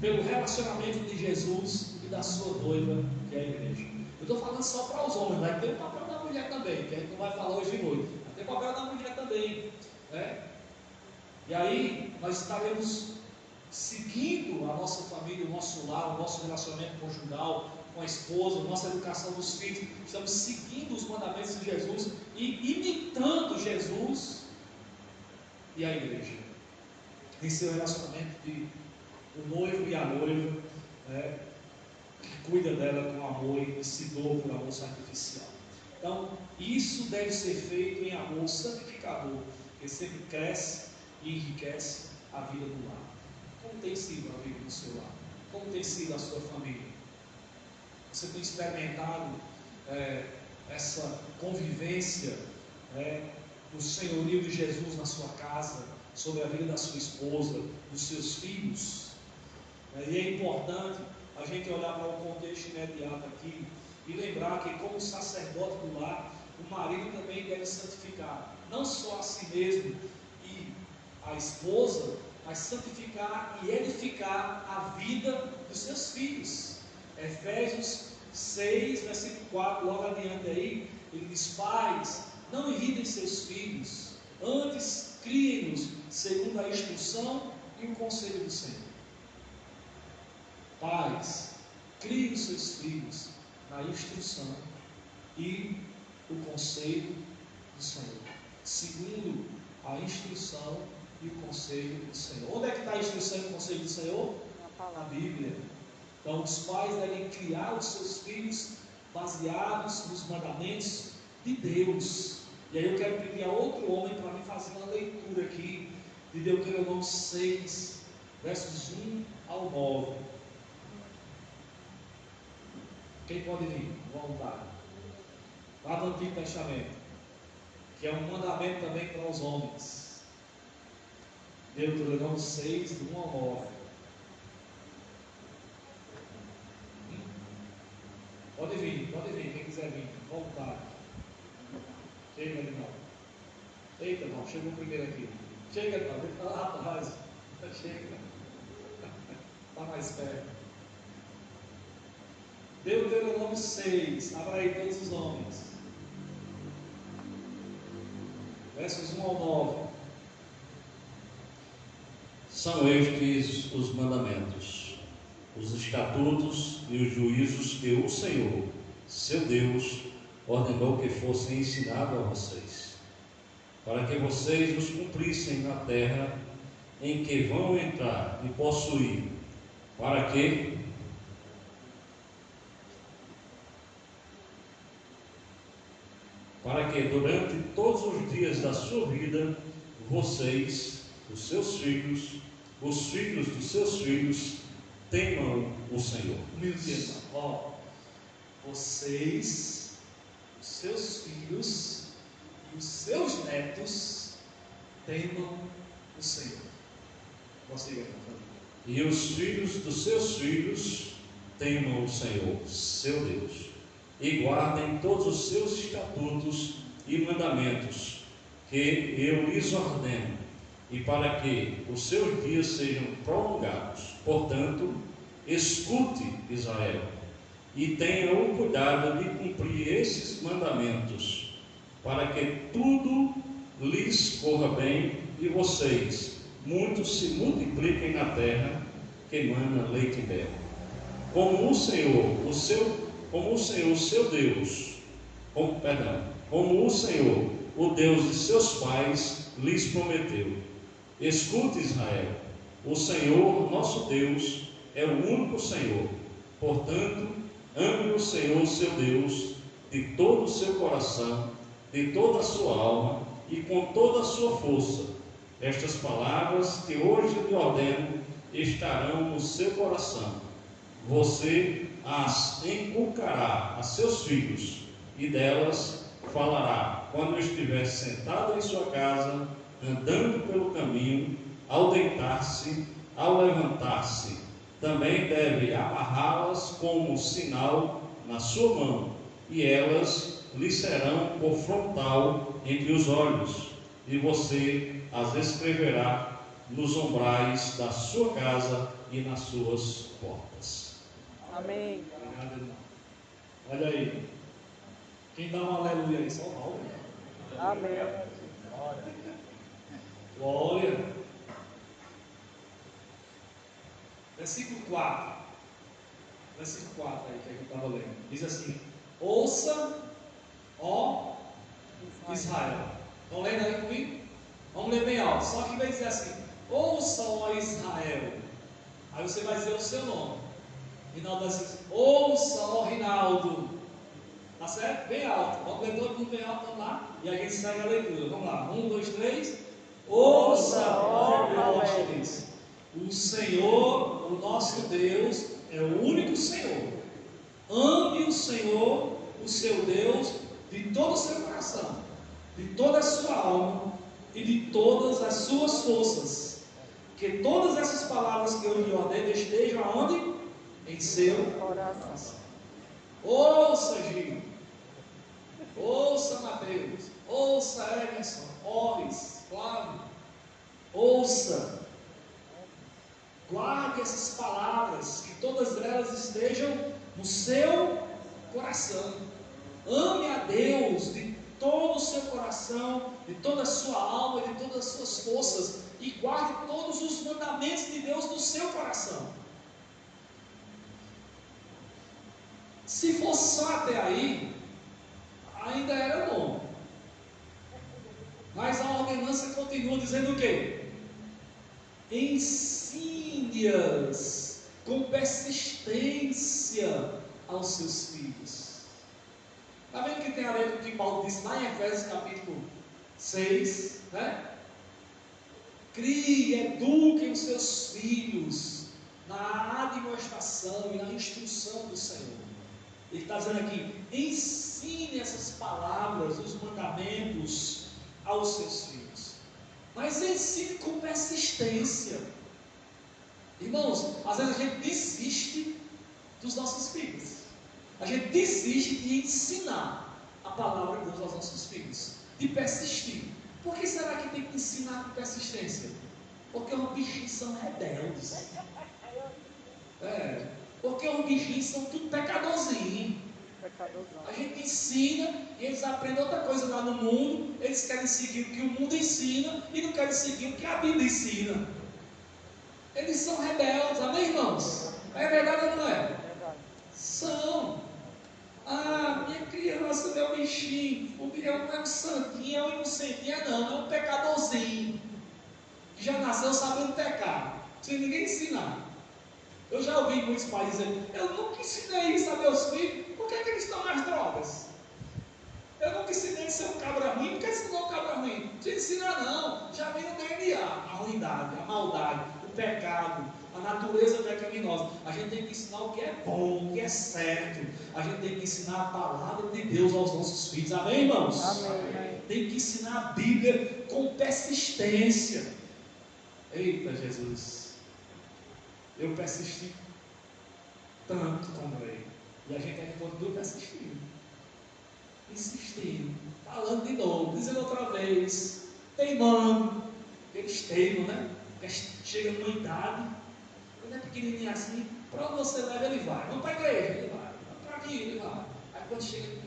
pelo relacionamento de Jesus e da sua noiva, que é a igreja. Eu estou falando só para os homens, vai ter o papel da mulher também, que a gente não vai falar hoje de noite. Vai ter o papel da mulher também, né? E aí nós estaremos seguindo a nossa família, o nosso lar, o nosso relacionamento conjugal com a esposa, a nossa educação dos filhos. Estamos seguindo os mandamentos de Jesus e imitando Jesus e a igreja em seu relacionamento de o noivo e a noiva, né, que cuida dela com amor e se doa por amor sacrificial. Então, isso deve ser feito em amor santificador, que sempre cresce e enriquece a vida do lar. Como tem sido a vida do seu lar? Como tem sido a sua família? Você tem experimentado essa convivência do senhorio de Jesus na sua casa, sobre a vida da sua esposa, dos seus filhos? E é importante a gente olhar para o contexto imediato aqui e lembrar que, como sacerdote do lar, o marido também deve santificar não só a si mesmo e a esposa, mas santificar e edificar a vida dos seus filhos. Efésios 6, versículo 4, logo adiante aí, ele diz: pais, não irritem seus filhos, antes criem-nos segundo a instrução e o conselho do Senhor. Pais, criem os seus filhos na instrução e o conselho do Senhor, segundo a instrução e o conselho do Senhor. Onde é que está a instrução e o conselho do Senhor? Na Bíblia. Então os pais devem criar os seus filhos baseados nos mandamentos de Deus. E aí eu quero pedir a outro homem para me fazer uma leitura aqui de Deuteronômio 6, versos 1 ao 9. Quem pode vir? Voltar. Lá do Antigo Testamento, que é um mandamento também para os homens. Deuteronômio 6, do 1 ao 9. Pode vir, quem quiser vir. Voltar. Chega, irmão. Eita, irmão, chegou primeiro aqui. Chega, irmão, vem para lá atrás. Chega. Está mais perto. Deuteronômio 6, abra aí todos os homens. Versos 1 ao 9. São estes os mandamentos, os estatutos e os juízos que o Senhor, seu Deus, ordenou que fossem ensinados a vocês, para que vocês os cumprissem na terra em que vão entrar e possuir, para que durante todos os dias da sua vida, vocês, os seus filhos, os filhos dos seus filhos, temam o Senhor. Meu Deus, vocês, os seus filhos e os seus netos temam o Senhor. Prossiga, e os filhos dos seus filhos temam o Senhor, seu Deus, e guardem todos os seus estatutos e mandamentos que eu lhes ordeno, e para que os seus dias sejam prolongados. Portanto, escute, Israel, e tenha o cuidado de cumprir esses mandamentos, para que tudo lhes corra bem e vocês muitos se multipliquem na terra que mana leite e mel. Como o Senhor, o Deus de seus pais, lhes prometeu. Escute, Israel, o Senhor, nosso Deus, é o único Senhor. Portanto, ame o Senhor, seu Deus, de todo o seu coração, de toda a sua alma e com toda a sua força. Estas palavras que hoje lhe ordeno estarão no seu coração. Você as inculcará a seus filhos, e delas falará quando estiver sentado em sua casa, andando pelo caminho, ao deitar-se, ao levantar-se. Também deve amarrá-las como sinal na sua mão, e elas lhe serão por frontal entre os olhos, e você as escreverá nos umbrais da sua casa e nas suas portas. Amém. Obrigado, irmão. Olha aí. Quem dá um aleluia aí? Só o Paulo. Amém. Glória. Versículo 4. Versículo 4 aí que a gente estava lendo. Diz assim: ouça, ó Israel. Estão lendo aí comigo? Vamos ler bem alto. Só que vai dizer assim: ouça, ó Israel. Aí você vai dizer o seu nome. Rinaldo vai dizer: ouça, ó Rinaldo. Tá certo? Bem alto. Vamos ler todo mundo bem alto, vamos lá. E a gente segue a leitura. Vamos lá. 1, 2, 3. Ouça, ó Apóstolos. O Senhor, o nosso Deus, é o único Senhor. Ame o Senhor, o seu Deus, de todo o seu coração, de toda a sua alma e de todas as suas forças. Que todas essas palavras que eu lhe ordeno estejam aonde? Em seu coração. Ouça, Gil. Ouça, Mateus. Ouça, Emerson. Orris, Flávio. Ouça. Guarde essas palavras, que todas elas estejam no seu coração. Ame a Deus de todo o seu coração, de toda a sua alma e de todas as suas forças, e guarde todos os mandamentos de Deus no seu coração. Se fosse só até aí, ainda era bom. Mas a ordenança continua dizendo o quê? Ensine-as com persistência aos seus filhos. Está vendo que tem a letra que Paulo disse lá em Efésios capítulo 6, né? Crie, eduquem os seus filhos na admoestação e na instrução do Senhor. Ele está dizendo aqui: ensine essas palavras, os mandamentos aos seus filhos. Mas ensine com persistência. Irmãos, às vezes a gente desiste dos nossos filhos. A gente desiste de ensinar a palavra de Deus aos nossos filhos, de persistir. Por que será que tem que ensinar com persistência? Porque os bichinhos são rebeldes. Porque os bichinhos são tudo pecadorzinhos. A gente ensina e eles aprendem outra coisa lá no mundo. Eles querem seguir o que o mundo ensina e não querem seguir o que a Bíblia ensina. Eles são rebeldes, amém, irmãos? É verdade ou não é? São. Ah, minha criança, meu bichinho, não é um santinho, é um inocentinho, não, é um pecadorzinho, que já nasceu sabendo pecar, sem ninguém ensinar. Eu já ouvi muitos pais dizendo: eu nunca ensinei isso a meus filhos, por que eles estão nas drogas? Eu nunca ensinei a ser um cabra ruim, por que ensinou um cabra ruim? Não precisa ensinar não, já vem no DNA, a ruindade, a maldade, o pecado, a natureza pecaminosa. A gente tem que ensinar o que é bom, o que é certo. A gente tem que ensinar a palavra de Deus aos nossos filhos, amém, irmãos? Amém. Tem que ensinar a Bíblia com persistência. Eita Jesus, eu persisti tanto também, e a gente ainda continua persistindo, insistindo, falando de novo, dizendo outra vez, teimando. Eles teimam, né? Porque chega numa idade, quando é pequenininho assim, para onde você leva ele vai, vamos para a igreja, ele vai, vamos para aqui, ele vai. Aí quando chega com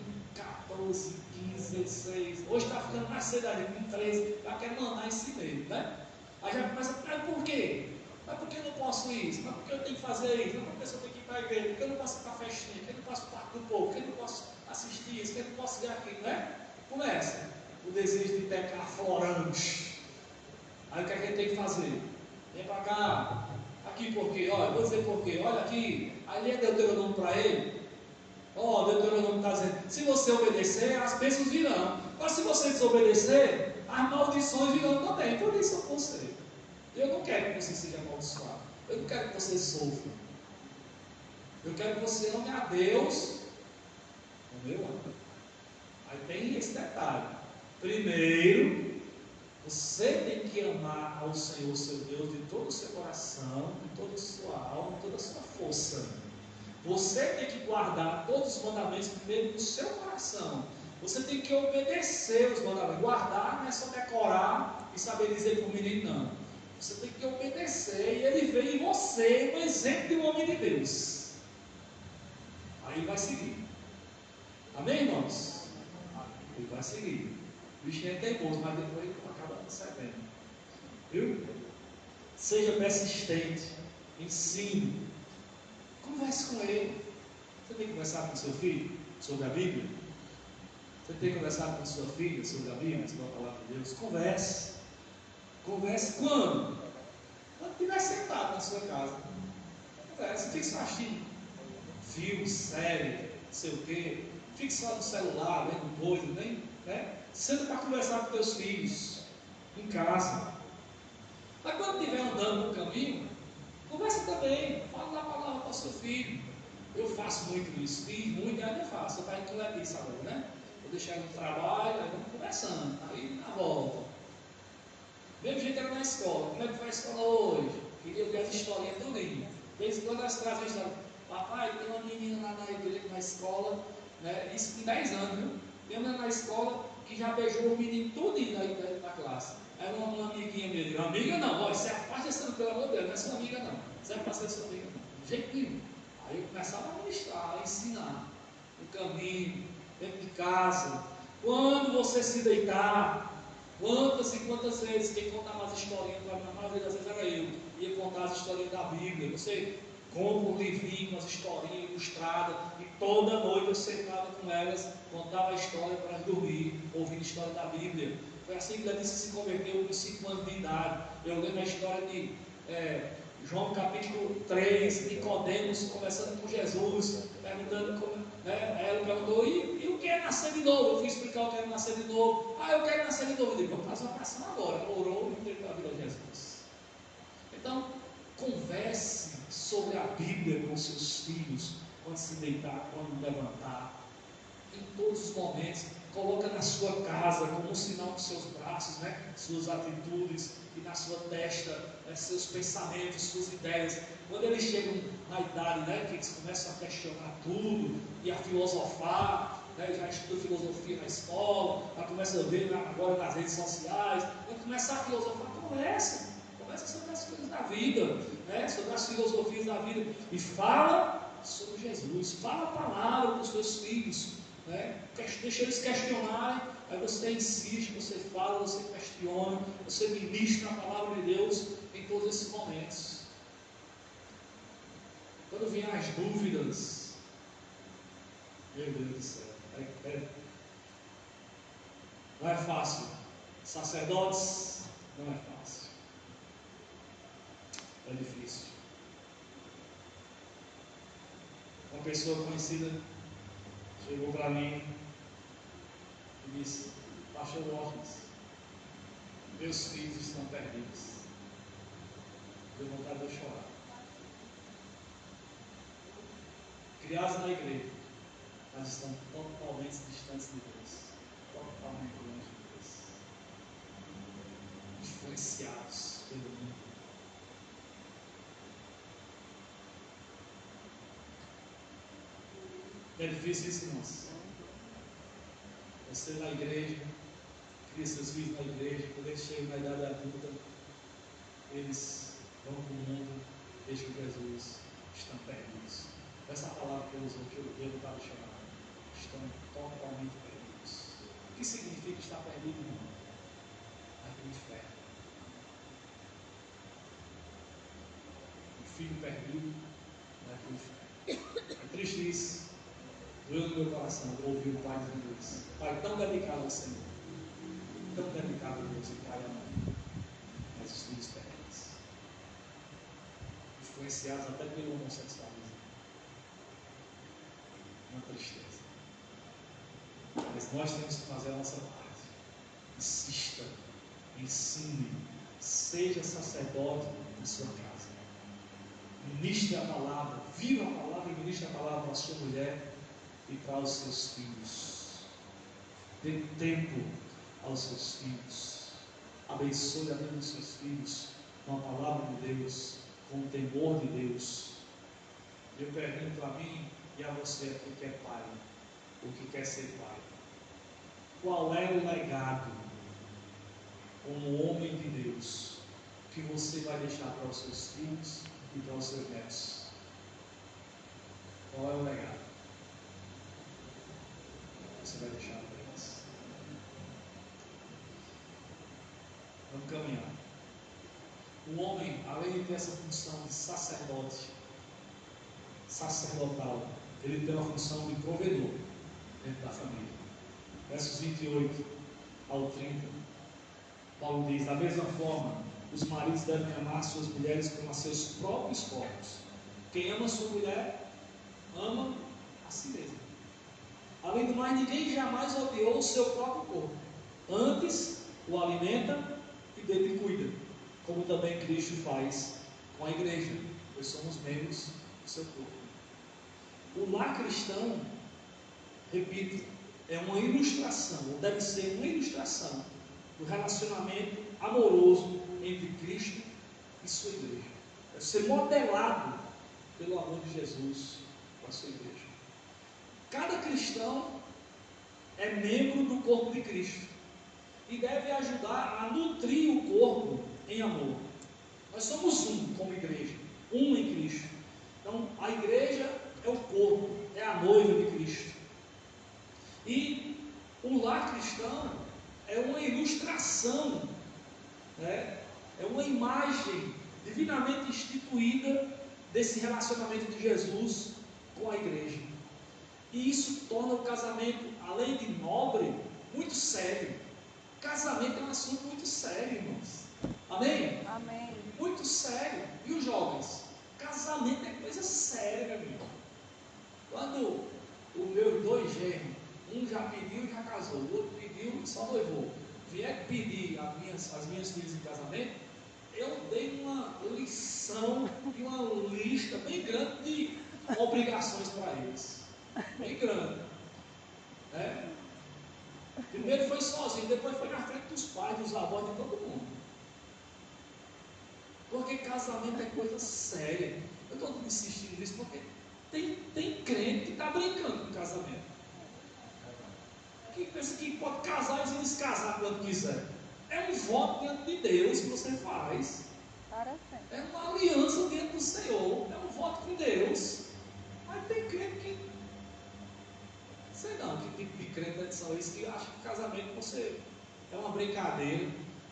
14, 15, 16, hoje está ficando mais cedo ainda, com 13, já quer mandar em si mesmo, né? Aí já começa: mas por quê? Mas por que eu não posso isso? Mas por que eu tenho que fazer isso? Mas por que eu tenho que ir para a igreja? Por que eu não posso ir para a festinha? Por que eu não posso ir para o parque do povo? Por que eu não posso assistir isso? Por que eu não posso ver aquilo, né? Começa o desejo de pecar florante. Aí o que a gente tem que fazer? Vem para cá. Aqui por quê? Olha, vou dizer por quê. Olha aqui. Aí lê Deuteronômio para ele. Deuteronômio está dizendo: se você obedecer, as bênçãos virão. Mas se você desobedecer, as maldições virão também. Por isso eu conselho. Eu não quero que você seja amaldiçoado. Eu não quero que você sofra. Eu quero que você ame a Deus como eu amo. Aí tem esse detalhe. Primeiro, você tem que amar ao Senhor, seu Deus, de todo o seu coração, de toda a sua alma, de toda a sua força. Você tem que guardar todos os mandamentos primeiro no seu coração. Você tem que obedecer os mandamentos. Guardar não é só decorar e saber dizer para o menino, não. Você tem que obedecer. E ele vê em você um exemplo de um homem de Deus. Aí vai seguir. Amém, irmãos? Ele vai seguir. O bichinho é teimoso, mas depois ele acaba cedendo. Viu? Seja persistente. Ensine. Converse com ele. Você tem conversado com seu filho sobre a Bíblia? Você tem conversado com sua filha sobre a Bíblia, sobre a palavra de Deus? Converse. Converse quando? Quando estiver sentado na sua casa. Converse. Fique só assistindo filme, série, não sei o quê. Fique só no celular, vendo coisa, nem, né? Senta para conversar com teus filhos em casa. Mas quando estiver andando no caminho, conversa também. Fala a palavra para o seu filho. Eu faço muito isso, fiz muito, ainda faço. Eu estou indo isso agora, né? Vou deixar ele no trabalho, aí vamos conversando, aí na volta. Mesmo jeito era na escola. Como é que foi a escola hoje? Queria ver as historinhas tudinho. De vez em quando elas trazem a história. Papai, tem uma menina lá na igreja, na escola, né? Isso com 10 anos, viu? Tem uma na escola que já beijou o menino tudinho aí na classe. Aí uma amiguinha minha, uma amiga não, ó, você afasta essa, pelo amor de Deus, não é sua amiga não. Você é para ser sua amiga não. De jeito nenhum. Aí eu começava a ministrar, a ensinar no caminho, dentro de casa. Quando você se deitar, quantas e quantas vezes quem contava as historinhas, na maioria das vezes era eu, ia contar as historinhas da Bíblia. Você compra um livrinho com as historinhas ilustradas e toda noite eu sentava com elas, contava a história para elas dormir, ouvindo a história da Bíblia. Foi assim que Letícia se converteu com 5 anos de idade. Eu lembro a história de João capítulo 3, Nicodemos conversando com Jesus, perguntando como, né? Ela perguntou, e o que é nascer de novo? Eu fui explicar o que era nascer de novo. Ah, eu quero nascer de novo. Eu digo, vamos fazer uma oração agora. Ela orou e entregou a vida a Jesus. Então, converse sobre a Bíblia com seus filhos, quando se deitar, quando levantar, em todos os momentos. Coloca na sua casa como um sinal nos seus braços, né? Suas atitudes, e na sua testa, né? Seus pensamentos, suas ideias. Quando eles chegam na idade, né? Que eles começam a questionar tudo e a filosofar, né? Já estudam filosofia na escola, já começa a ver agora nas redes sociais. Quando começar a filosofar, conversa sobre as coisas da vida, né? Sobre as filosofias da vida, e fala sobre Jesus, fala a palavra para os seus filhos, né? Deixa eles questionarem, aí você insiste, você fala, você questiona, você ministra a palavra de Deus em todos esses momentos. Quando vêm as dúvidas, meu Deus do céu, não é fácil. Sacerdotes, não é fácil. É difícil. Uma pessoa conhecida chegou para mim e disse: Pastor Watkins, meus filhos estão perdidos. Deu vontade de eu chorar. Criados na igreja, mas estão totalmente distantes de Deus. Totalmente longe de Deus. Influenciados pelo mundo. É difícil isso, irmãos. Você na igreja, cria seus filhos na igreja, quando eles chegam na idade adulta, eles vão para o mundo, deixam Jesus, estão perdidos. Essa palavra que eu usou, que eu não estava chamando, estão totalmente perdidos. O que significa estar perdido, irmão? Vai para o inferno. O filho perdido vai para o inferno. É triste isso. Doeu no meu coração eu ouvir o pai dizendo isso. Pai tão dedicado ao Senhor, tão dedicado a Deus, o pai e a mãe, mas os filhos perdidos, influenciados até pelo homossexualismo. Uma tristeza. Mas nós temos que fazer a nossa parte. Insista, ensine, seja sacerdote na sua casa. Ministre a palavra, viva a palavra e ministre a palavra para a sua mulher e para os seus filhos. Dê tempo aos seus filhos. Abençoe a vida dos seus filhos com a palavra de Deus, com o temor de Deus. Eu pergunto a mim e a você aqui que é pai, ou que quer ser pai: qual é o legado como homem de Deus que você vai deixar para os seus filhos e para os seus netos? Qual é o legado que você vai deixar para eles? Vamos caminhar. O homem, além de ter essa função de sacerdotal, ele tem uma função de provedor dentro da família. Versos 28 ao 30, Paulo diz: da mesma forma, os maridos devem amar suas mulheres como a seus próprios corpos. Quem ama sua mulher, ama a si mesmo. Além do mais, ninguém jamais odiou o seu próprio corpo. Antes, o alimenta e dele cuida, como também Cristo faz com a igreja, pois somos membros do seu corpo. O lar cristão, repito, é uma ilustração, ou deve ser uma ilustração do relacionamento amoroso entre Cristo e sua igreja. Deve ser modelado pelo amor de Jesus com a sua igreja. Cada cristão é membro do corpo de Cristo e deve ajudar a nutrir o corpo em amor. Nós somos um como igreja, um em Cristo. Então a igreja é o corpo, é a noiva de Cristo. E o lar cristão é uma ilustração, né? É uma imagem divinamente instituída desse relacionamento de Jesus com a igreja. E isso torna o casamento, além de nobre, muito sério. Casamento é um assunto muito sério, irmãos. Amém? Amém. Muito sério. E os jovens? Casamento é coisa séria, meu amigo. Quando os meus dois gêmeos, um já pediu e já casou, o outro pediu e só noivou, vier pedir as minhas filhas em casamento, eu dei uma lição e uma lista bem grande de obrigações para eles. Bem grande. Né? Primeiro foi sozinho, depois foi na frente dos pais, dos avós, de todo mundo. Porque casamento é coisa séria. Eu estou insistindo nisso porque tem crente que está brincando com casamento. Que pensa que pode casar e se descasar quando quiser. É um voto diante de Deus que você faz. É uma aliança diante do Senhor. É um voto com Deus. Mas tem crente que, sei não, que tipo de crente são esses que acha que casamento você é uma brincadeira,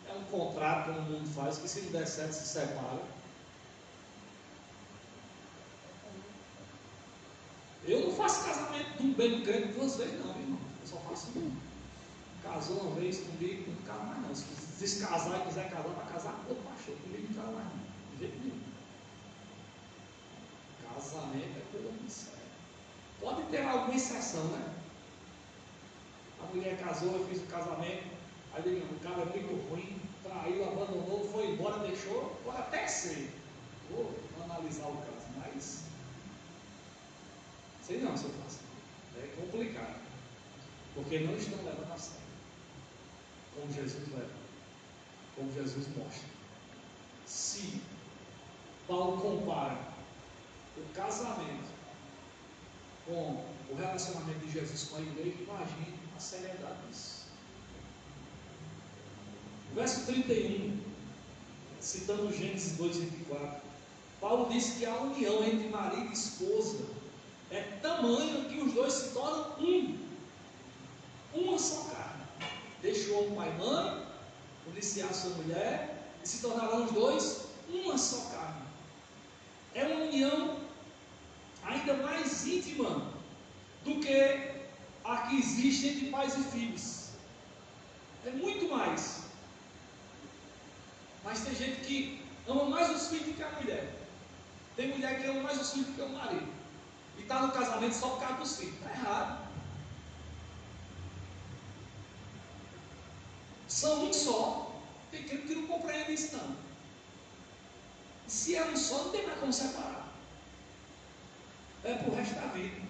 é um contrato que o mundo faz, que se não der certo se separa. Eu não faço casamento de um bem crente 2 vezes não, irmão. Eu só faço um. Casou uma vez comigo, não casa mais não. Se descasar e quiser casar, vai casar com outro pastor. Comigo não casa mais não. De jeito nenhum. Casamento é coisa muito séria. Pode ter alguma exceção, né? A mulher casou, eu fiz o casamento, aí digamos, o cara é muito ruim, traiu, abandonou, foi embora, deixou, pode até ser. Vou analisar o caso, mas sei não se eu faço. É complicado. Porque não estão levando a sério. Como Jesus leva. Como Jesus mostra. Se Paulo compara o casamento com o relacionamento de Jesus com a igreja, imagine a seriedade disso. Verso 31, citando Gênesis 2:24, Paulo disse que a união entre marido e esposa é tamanho que os dois se tornam uma só carne. Deixou o pai e mãe, policiar sua mulher, e se tornarão os dois uma só carne. É uma união ainda mais íntima do que a que existe entre pais e filhos. É muito mais. Mas tem gente que ama mais os filhos do que a mulher. Tem mulher que ama mais os filhos do que o marido. E está no casamento só por causa dos filhos. Está errado. São um só. Tem crente que não compreende isso não. E se é um só, não tem mais como separar. É para o resto da vida.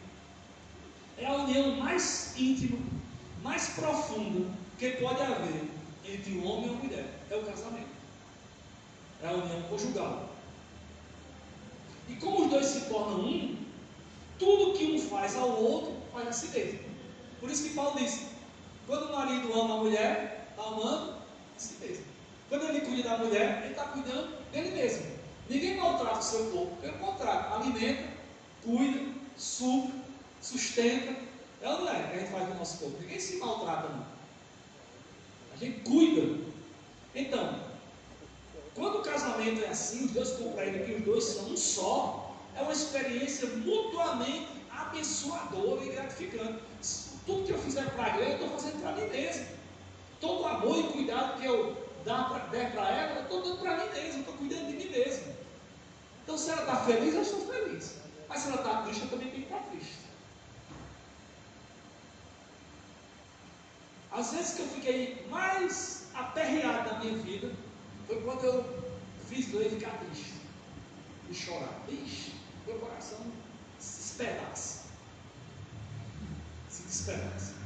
É a união mais íntima, mais profunda que pode haver entre um homem e uma mulher. É o casamento. É a união conjugal. E como os dois se tornam um, tudo que um faz ao outro faz a si mesmo. Por isso que Paulo diz: quando o marido ama a mulher, está amando a si mesmo. Quando ele cuida da mulher, ele está cuidando dele mesmo. Ninguém maltrata o seu corpo, pelo contrário, alimenta, cuida, supre, sustenta. É ou não é que a gente faz com o nosso corpo? Ninguém se maltrata, não. A gente cuida. Então, quando o casamento é assim, os dois compreendem que os dois são um só, é uma experiência mutuamente abençoadora e gratificante. Tudo que eu fizer para a igreja, eu estou fazendo para mim mesmo. Todo amor e cuidado que eu der para ela, eu estou dando para mim mesmo, eu estou cuidando de mim mesmo. Então, se ela está feliz, eu estou feliz. Mas se ela está triste, eu também tenho que estar triste. As vezes que eu fiquei mais aperreado na minha vida, foi quando eu fiz Gleice ficar triste e chorar. Ixi, meu coração se despedaça. Se despedaça.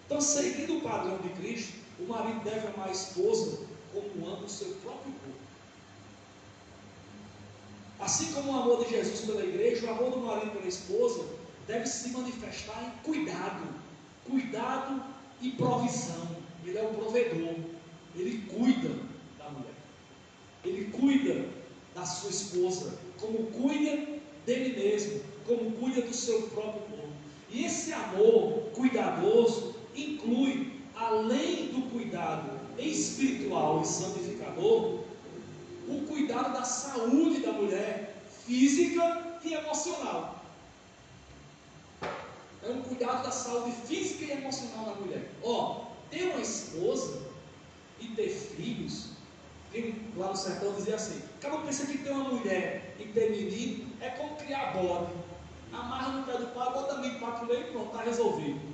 Então, seguindo o padrão de Cristo, o marido deve amar a esposa como ama o seu próprio corpo. Assim como o amor de Jesus pela igreja, o amor do marido pela esposa deve se manifestar em cuidado e provisão. Ele é o provedor, ele cuida da mulher, ele cuida da sua esposa, como cuida dele mesmo, como cuida do seu próprio corpo. E esse amor cuidadoso inclui, além do cuidado espiritual e santificador, o cuidado da saúde da mulher, física e emocional. É um cuidado da saúde física e emocional da mulher. Ter uma esposa e ter filhos, lá no sertão dizia assim: cada um pensa que ter uma mulher e ter menino é como criar bode. Amarra no pé do pai, bota milho para comer e pronto, está resolvido.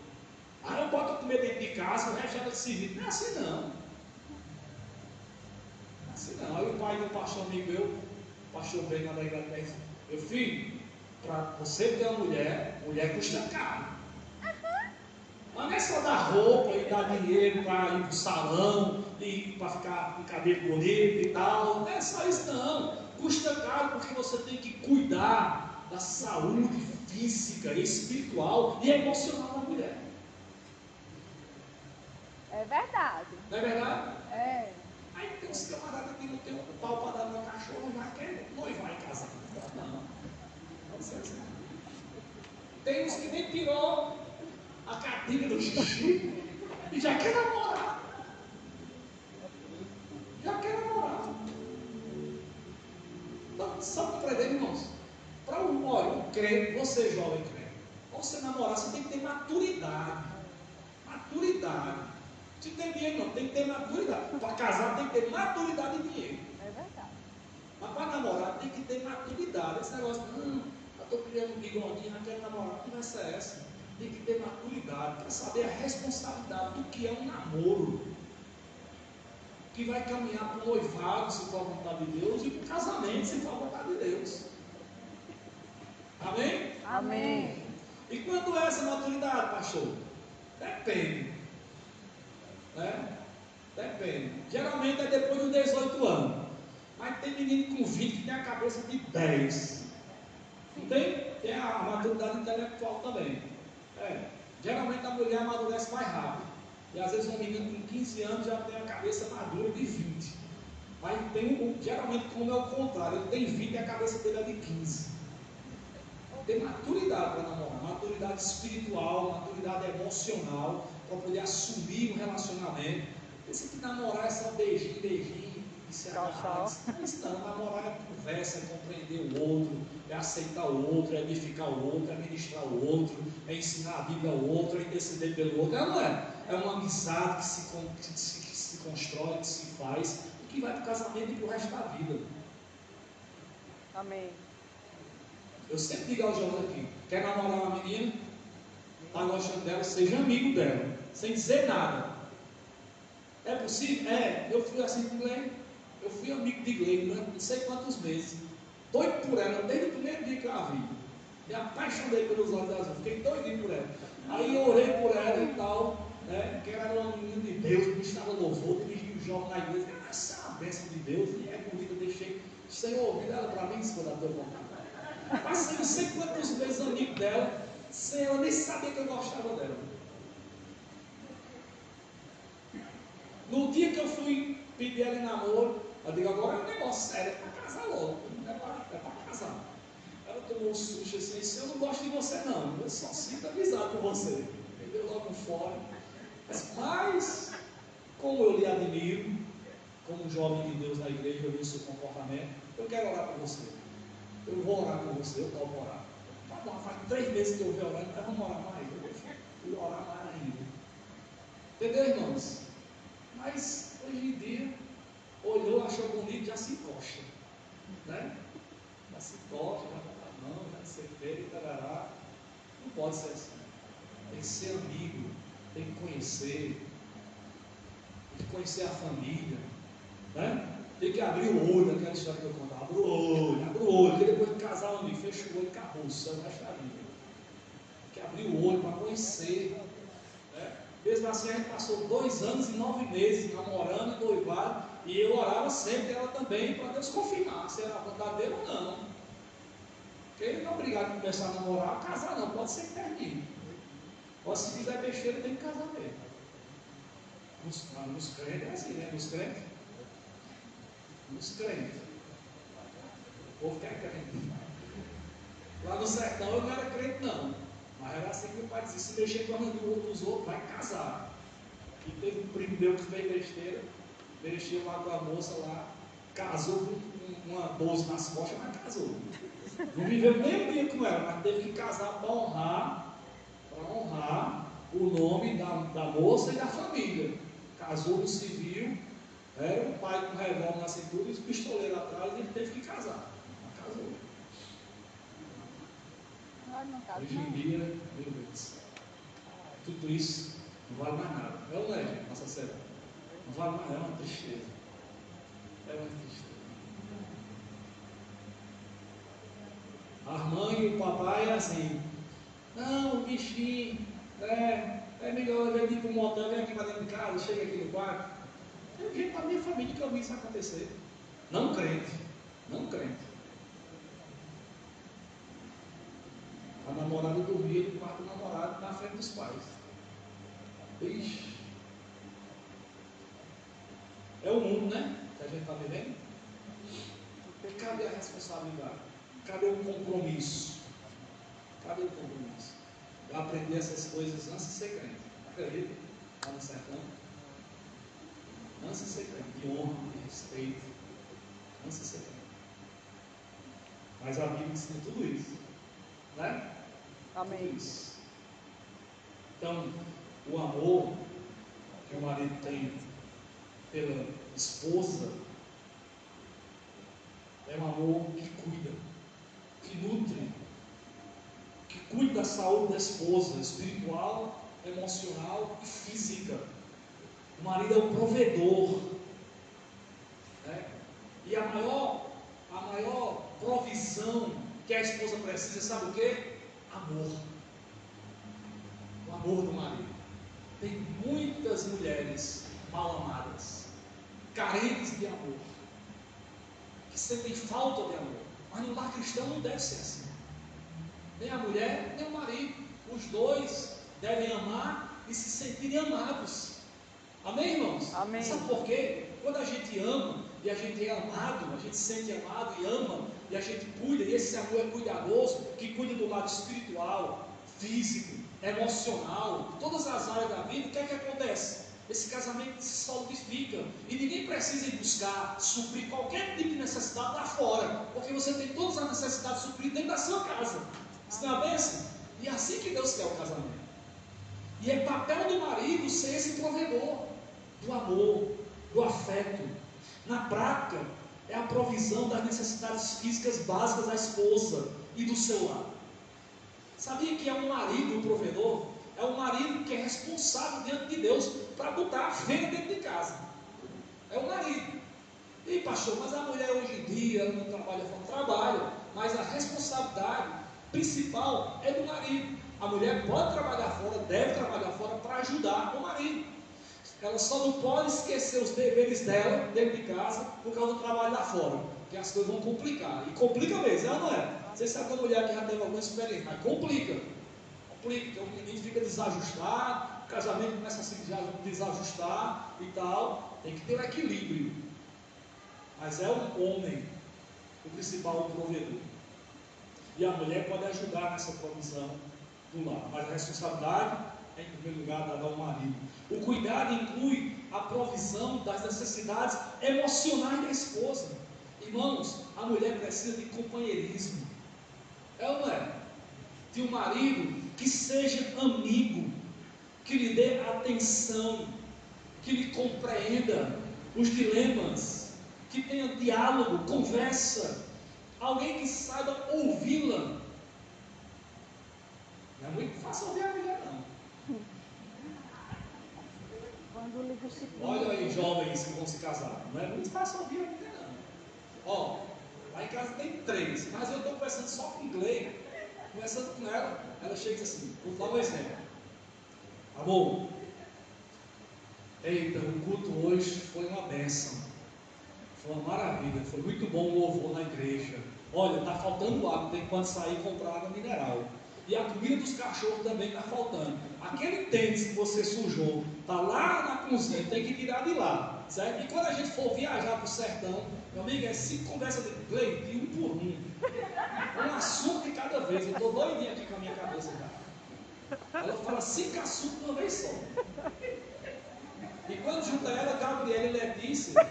Aí eu boto comer dentro de casa, o resto já se vira. Não é assim não. Não é assim não. Aí o pai do pastor amigo meu, o pastor Breno da igreja, disse: meu filho, para você ter uma mulher custa caro. Mas não é só dar roupa e dar dinheiro para ir para o salão e para ficar com cabelo bonito e tal. Não é só isso não. Custa caro porque você tem que cuidar da saúde física, espiritual e emocional da mulher. É verdade. Não é verdade? É. Aí tem uns camaradas que não tem um pau para dar no cachorro, já quer noivar e casar. Não. Tem uns que nem tirou a cadeira do xixi e já quer namorar. Então, só compreender, irmãos, para um crente, você jovem crente, para você namorar, você tem que ter maturidade. Se tem dinheiro não, tem que ter maturidade. Para casar tem que ter maturidade e dinheiro. É verdade. Mas para namorar tem que ter maturidade. Esse negócio, eu estou criando um bigodinho, não quero namorar. Que conversa é essa? Tem que ter maturidade para saber a responsabilidade do que é um namoro. Que vai caminhar para o noivado, se for a vontade de Deus, e para o casamento, se for a vontade de Deus. Amém? Amém. E quando é essa maturidade, pastor? Depende. Né? Depende. Geralmente é depois dos 18 anos. Mas tem menino com 20 que tem a cabeça de 10. Não tem? Tem a maturidade intelectual também. Geralmente a mulher amadurece mais rápido. E às vezes um menino com 15 anos já tem a cabeça madura de 20. Mas geralmente, como é o contrário, ele tem 20 e a cabeça dele é de 15. Tem maturidade para namorar, maturidade espiritual, maturidade emocional, para poder assumir um relacionamento. Pensa que namorar é só beijinho, e se agarrar. Isso não, namorar é conversa, é compreender o outro, é aceitar o outro, é edificar o outro, é ministrar o outro, é ensinar a Bíblia ao outro, é interceder pelo outro. Não é? É uma amizade que se constrói, que se faz, e que vai para o casamento e para o resto da vida. Amém. Eu sempre digo aos jovens aqui: quer namorar uma menina? Está gostando dela? Seja amigo dela, sem dizer nada. É possível? Eu fui assim com Gleice. Eu fui amigo de Gleice durante não sei quantos meses. Doido por ela, desde o primeiro dia que eu a vi. Me apaixonei pelos olhos azul, fiquei doidinho por ela. Aí eu orei por ela e tal, né? Que ela era uma menina de Deus, que estava louvor, dirigia os jovens na igreja. Essa é uma bênção de Deus, e é bonita, eu deixei. Senhor, ouviu ela para mim, se for da tua vontade. Passei não sei quantos meses amigo dela, sem ela nem saber que eu gostava dela. No dia que eu fui pedir ela em namoro, eu digo, agora é um negócio sério, é para casar logo, é para casar. Ela tomou um susto assim, disse, eu não gosto de você não, eu só sinto avisar com você. Me deu logo fora. Mas, como eu lhe admiro, como jovem de Deus na igreja, eu vi o seu comportamento, eu quero orar por você. Eu vou orar por você, eu topo orar. Tá bom, faz 3 meses que eu venho orando, então vamos orar mais. Eu fui orar mais ainda. Entendeu, irmãos? Mas, hoje em dia, olhou, achou bonito, já se encosta. Né? Já se encosta, já bota a mão, já se feio, tarará. Não pode ser assim. Tem que ser amigo, tem que conhecer a família. Né? Tem que abrir o olho, aquela história que eu contava. Abre o olho, porque depois de casar, o amigo, fecha o olho e acabou, o céu vai estar vida. Tem que abrir o olho para conhecer. Né? Mesmo assim, a gente passou 2 anos e 9 meses namorando e noivado, e eu orava sempre, ela também, para Deus confirmar se era a vontade dele ou não. Porque ele não é obrigado a começar a namorar, a casar não, pode ser que termine. Ou se fizer besteira, tem que casar mesmo. Nos crentes é assim, né? Nos crentes. O povo quer crente. Lá no sertão eu não era crente não. Mas era assim que meu pai dizia, se mexer com a rua dos outros, vai casar. E teve um primo meu que fez besteira, mexeu lá com a moça lá, casou com uma 12 nas costas, mas casou. Não viveu nem um dia com ela, mas teve que casar para honrar o nome da moça e da família. Casou no civil, era o pai com revólver na cintura e os pistoleiros atrás, e ele teve que casar. Mas casou. Hoje em dia, meu Deus, tudo isso não vale mais nada. É ou não é, gente, nossa cena? Não vale mais, é uma tristeza. É uma tristeza. A mãe e o papai é assim, não, bichinho, é melhor eu ir para o motel, vem aqui para dentro de casa, chega aqui no quarto. Tem gente da minha família que eu vi isso acontecer. Não crente. A namorada dormia no quarto do namorado na frente dos pais. Ixi. É o mundo, né? Que a gente está vivendo. Cadê a responsabilidade? Cadê o compromisso? Eu aprendi essas coisas antes de ser crente. Acredita? Lá no sertão. Antes de ser crente. De honra, de respeito. Antes de ser crente. Mas a Bíblia ensina tudo isso. Né? Amém. Tudo isso. Então, o amor que o marido tem pela esposa é um amor que cuida, que nutre, que cuida da saúde da esposa, espiritual, emocional e física. O marido é o provedor, né? E a maior provisão que a esposa precisa, sabe o quê? Amor. O amor do marido. Tem muitas mulheres mal amadas, carentes de amor, que sentem falta de amor. Mas no lar cristão não deve ser assim. Nem a mulher, nem o marido. Os dois devem amar e se sentirem amados. Amém, irmãos? Amém. Sabe por quê? Quando a gente ama e a gente é amado, a gente se sente amado e ama, e a gente cuida, e esse amor é cuidadoso, que cuida do lado espiritual, físico, emocional, todas as áreas da vida, o que é que acontece? Esse casamento se solidifica e ninguém precisa ir buscar, suprir qualquer tipo de necessidade lá fora, porque você tem todas as necessidades supridas dentro da sua casa. Isso não é uma bênção? E é assim que Deus quer o casamento. E é papel do marido ser esse provedor do amor, do afeto. Na prática, é a provisão das necessidades físicas básicas da esposa e do seu lar. Sabia que é um marido o provedor? É um marido que é responsável diante de Deus para botar a fé dentro de casa. É o marido. E pastor, mas a mulher hoje em dia não trabalha fora? Trabalha, mas a responsabilidade principal é do marido. A mulher pode trabalhar fora, deve trabalhar fora para ajudar o marido. Ela só não pode esquecer os deveres dela dentro de casa por causa do trabalho lá fora, porque as coisas vão complicar. E complica mesmo, ela não é? Você sabe que a mulher que já teve alguma experiência, mas complica, porque o menino fica desajustado, o casamento começa a se desajustar e tal, tem que ter um equilíbrio. Mas é o homem o principal provedor. E a mulher pode ajudar nessa provisão do lar, mas a responsabilidade é, em primeiro lugar, dada ao marido. O cuidado inclui a provisão das necessidades emocionais da esposa. Irmãos, a mulher precisa de companheirismo. É ou não é? De um marido que seja amigo, que lhe dê atenção, que lhe compreenda os dilemas, que tenha diálogo, conversa, alguém que saiba ouvi-la. Não é muito fácil ouvir a mulher, não. Quando liga o chifre. Olha aí, jovens que vão se casar, não é muito fácil ouvir a mulher, não. Ó, lá em casa tem 3, mas eu estou conversando só com inglês, conversando com ela, ela chega e diz assim, vou dar um exemplo. Amor, eita, o culto hoje foi uma bênção, foi uma maravilha, foi muito bom o louvor na igreja. Olha, está faltando água, tem quando sair comprar água mineral. E a comida dos cachorros também está faltando. Aquele tênis que você sujou, está lá na cozinha, tem que tirar de lá, certo? E quando a gente for viajar para o sertão, meu amigo, é 5 conversas de play, de um por um. Um assunto de cada vez. Eu estou doidinho aqui com a minha cabeça, cara. Ela fala 5 assuntos de uma vez só. E quando junta ela, Gabriela e Letícia,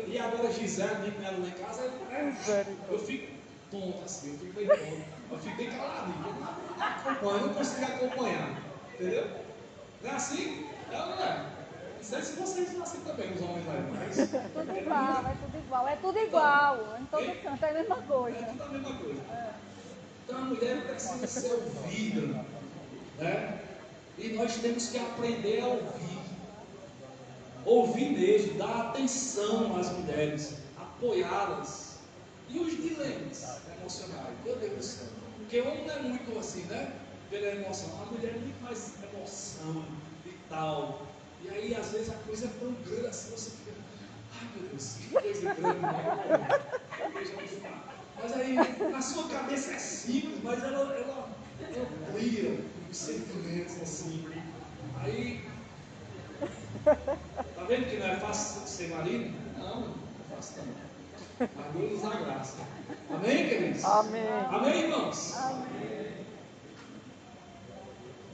e agora Gisele, vem com ela lá em casa, eu fico tonto assim, eu fico bem tonto. Eu fico bem caladinho, eu não acompanho, eu não consigo acompanhar. Entendeu? Não é assim? É ou não é? Não sei se vocês são assim também, os homens aí, mas. Tudo igual, é tudo igual, é tudo igual. Em todo canto é a mesma coisa. É tudo a mesma coisa. Então a mulher precisa ser ouvida, né? E nós temos que aprender a ouvir. Ouvir mesmo, dar atenção às mulheres, apoiá-las. E os dilemas emocionais, meu Deus do céu. Porque o homem não é muito assim, né? Pela emoção. A mulher é muito mais emoção e tal. E aí, às vezes, a coisa é tão grande assim, você fica, ai meu Deus, que coisa grande, né? Mas aí, na sua cabeça é simples, mas ela amplia os sentimentos assim. Aí, tá vendo que não é fácil ser marido? Não é fácil não. Mas Deus nos dá graça. Amém, queridos? Amém. Amém, irmãos? Amém.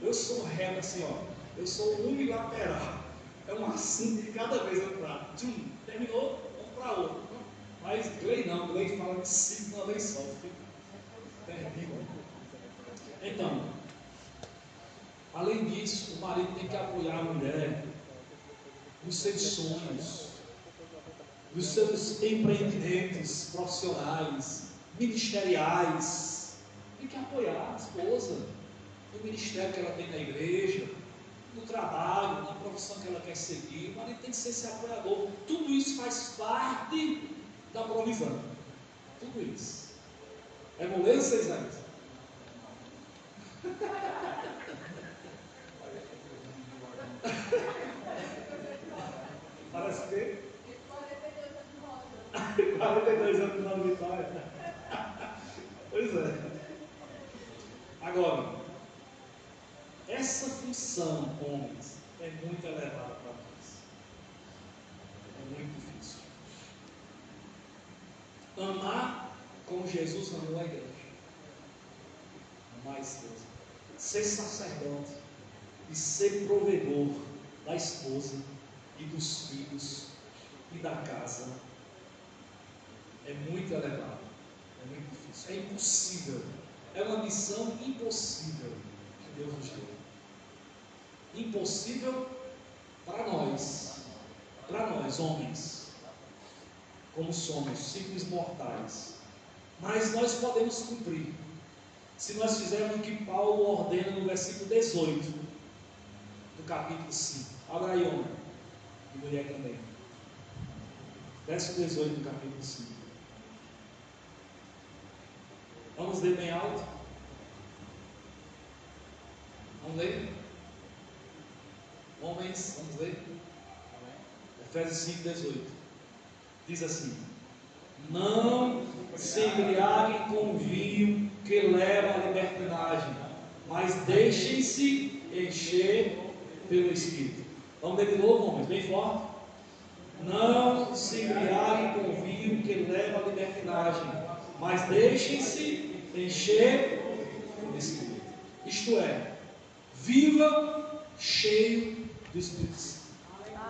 Eu sou reto assim, ó. Eu sou unilateral. É um assunto de cada vez eu trato. Terminou, vamos para outro. Mas Glei não, Glei fala de 5 uma vez só. Fica perdido. Então, além disso, o marido tem que apoiar a mulher nos seus sonhos, nos seus empreendimentos profissionais, ministeriais. Tem que apoiar a esposa no ministério que ela tem na igreja, no trabalho, na profissão que ela quer seguir. O marido tem que ser esse apoiador. Tudo isso faz parte da provisão. Tudo isso. É moleza, vocês aí? Parece que 42 anos na vitória. Pois é. Agora, essa função, homens, é muito elevada para nós. É muito difícil. Amar como Jesus amou a igreja. Amar a esposa. Ser sacerdote e ser provedor da esposa e dos filhos e da casa. É muito elevado. É muito difícil. É impossível. É uma missão impossível que Deus nos deu. Impossível para nós, homens, como somos, simples mortais. Mas nós podemos cumprir, se nós fizermos o que Paulo ordena no versículo 18 do capítulo 5. Abra aí, homem, e mulher também. Verso 18 do capítulo 5. Vamos ler bem alto? Vamos ler? Homens, vamos ler? Efésios 5, 18. Diz assim: não se embriaguem com vinho que leva à libertinagem, mas deixem-se encher pelo Espírito. Vamos ler de novo, homens, bem forte. Não se embriaguem com vinho que leva à libertinagem, mas deixem-se encher pelo Espírito. Isto é, viva cheio do Espírito Santo.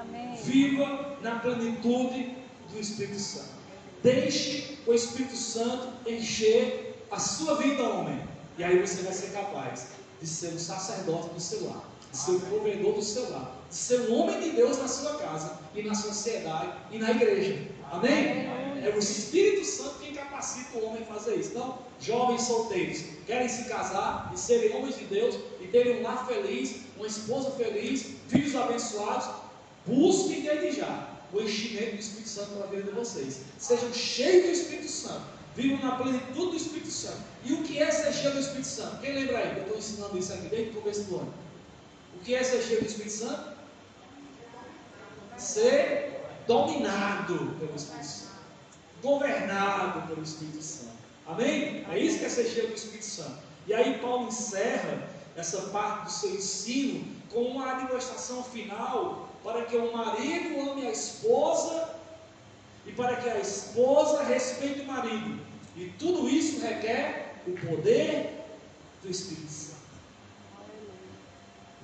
Amém. Viva na plenitude do Espírito Santo. Deixe o Espírito Santo encher a sua vida, homem. E aí você vai ser capaz de ser um sacerdote do seu lar, de ser um provedor do seu lar, de ser um homem de Deus na sua casa e na sociedade e na igreja. Amém? É o Espírito Santo quem capacita o homem a fazer isso. Então, jovens solteiros, querem se casar e serem homens de Deus e terem um lar feliz, uma esposa feliz, filhos abençoados, busquem desde já o enchimento do Espírito Santo para a vida de vocês. Sejam cheios do Espírito Santo, vivam na plenitude do Espírito Santo. E o que é ser cheio do Espírito Santo? Quem lembra aí? Eu estou ensinando isso aqui desde o começo do ano. O que é ser cheio do Espírito Santo? Ser dominado pelo Espírito Santo, governado pelo Espírito Santo. Amém? É isso que é ser cheio do Espírito Santo. E aí Paulo encerra essa parte do seu ensino com uma admoestação final para que o marido ame a esposa e para que a esposa respeite o marido. E tudo isso requer o poder do Espírito Santo.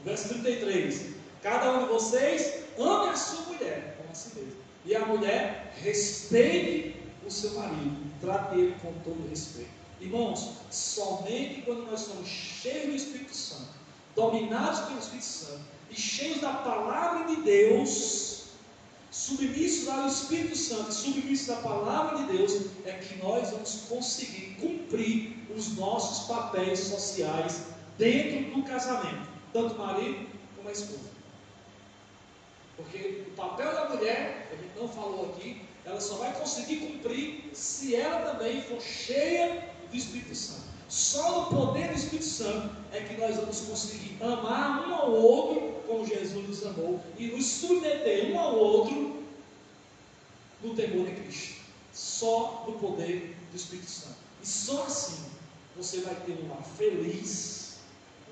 Verso 33. Cada um de vocês ame a sua mulher como a si mesmo. E a mulher respeite o seu marido, trate ele com todo respeito. Irmãos, somente quando nós somos cheios do Espírito Santo, dominados pelo Espírito Santo e cheios da palavra de Deus, submissos ao Espírito Santo e submissos à palavra de Deus, é que nós vamos conseguir cumprir os nossos papéis sociais dentro do casamento, tanto o marido como a esposa. Porque o papel da mulher, a gente não falou aqui, ela só vai conseguir cumprir se ela também for cheia do Espírito Santo. Só no poder do Espírito Santo é que nós vamos conseguir amar um ao outro como Jesus nos amou e nos submeter um ao outro no temor de Cristo. Só no poder do Espírito Santo. E só assim você vai ter um lar feliz,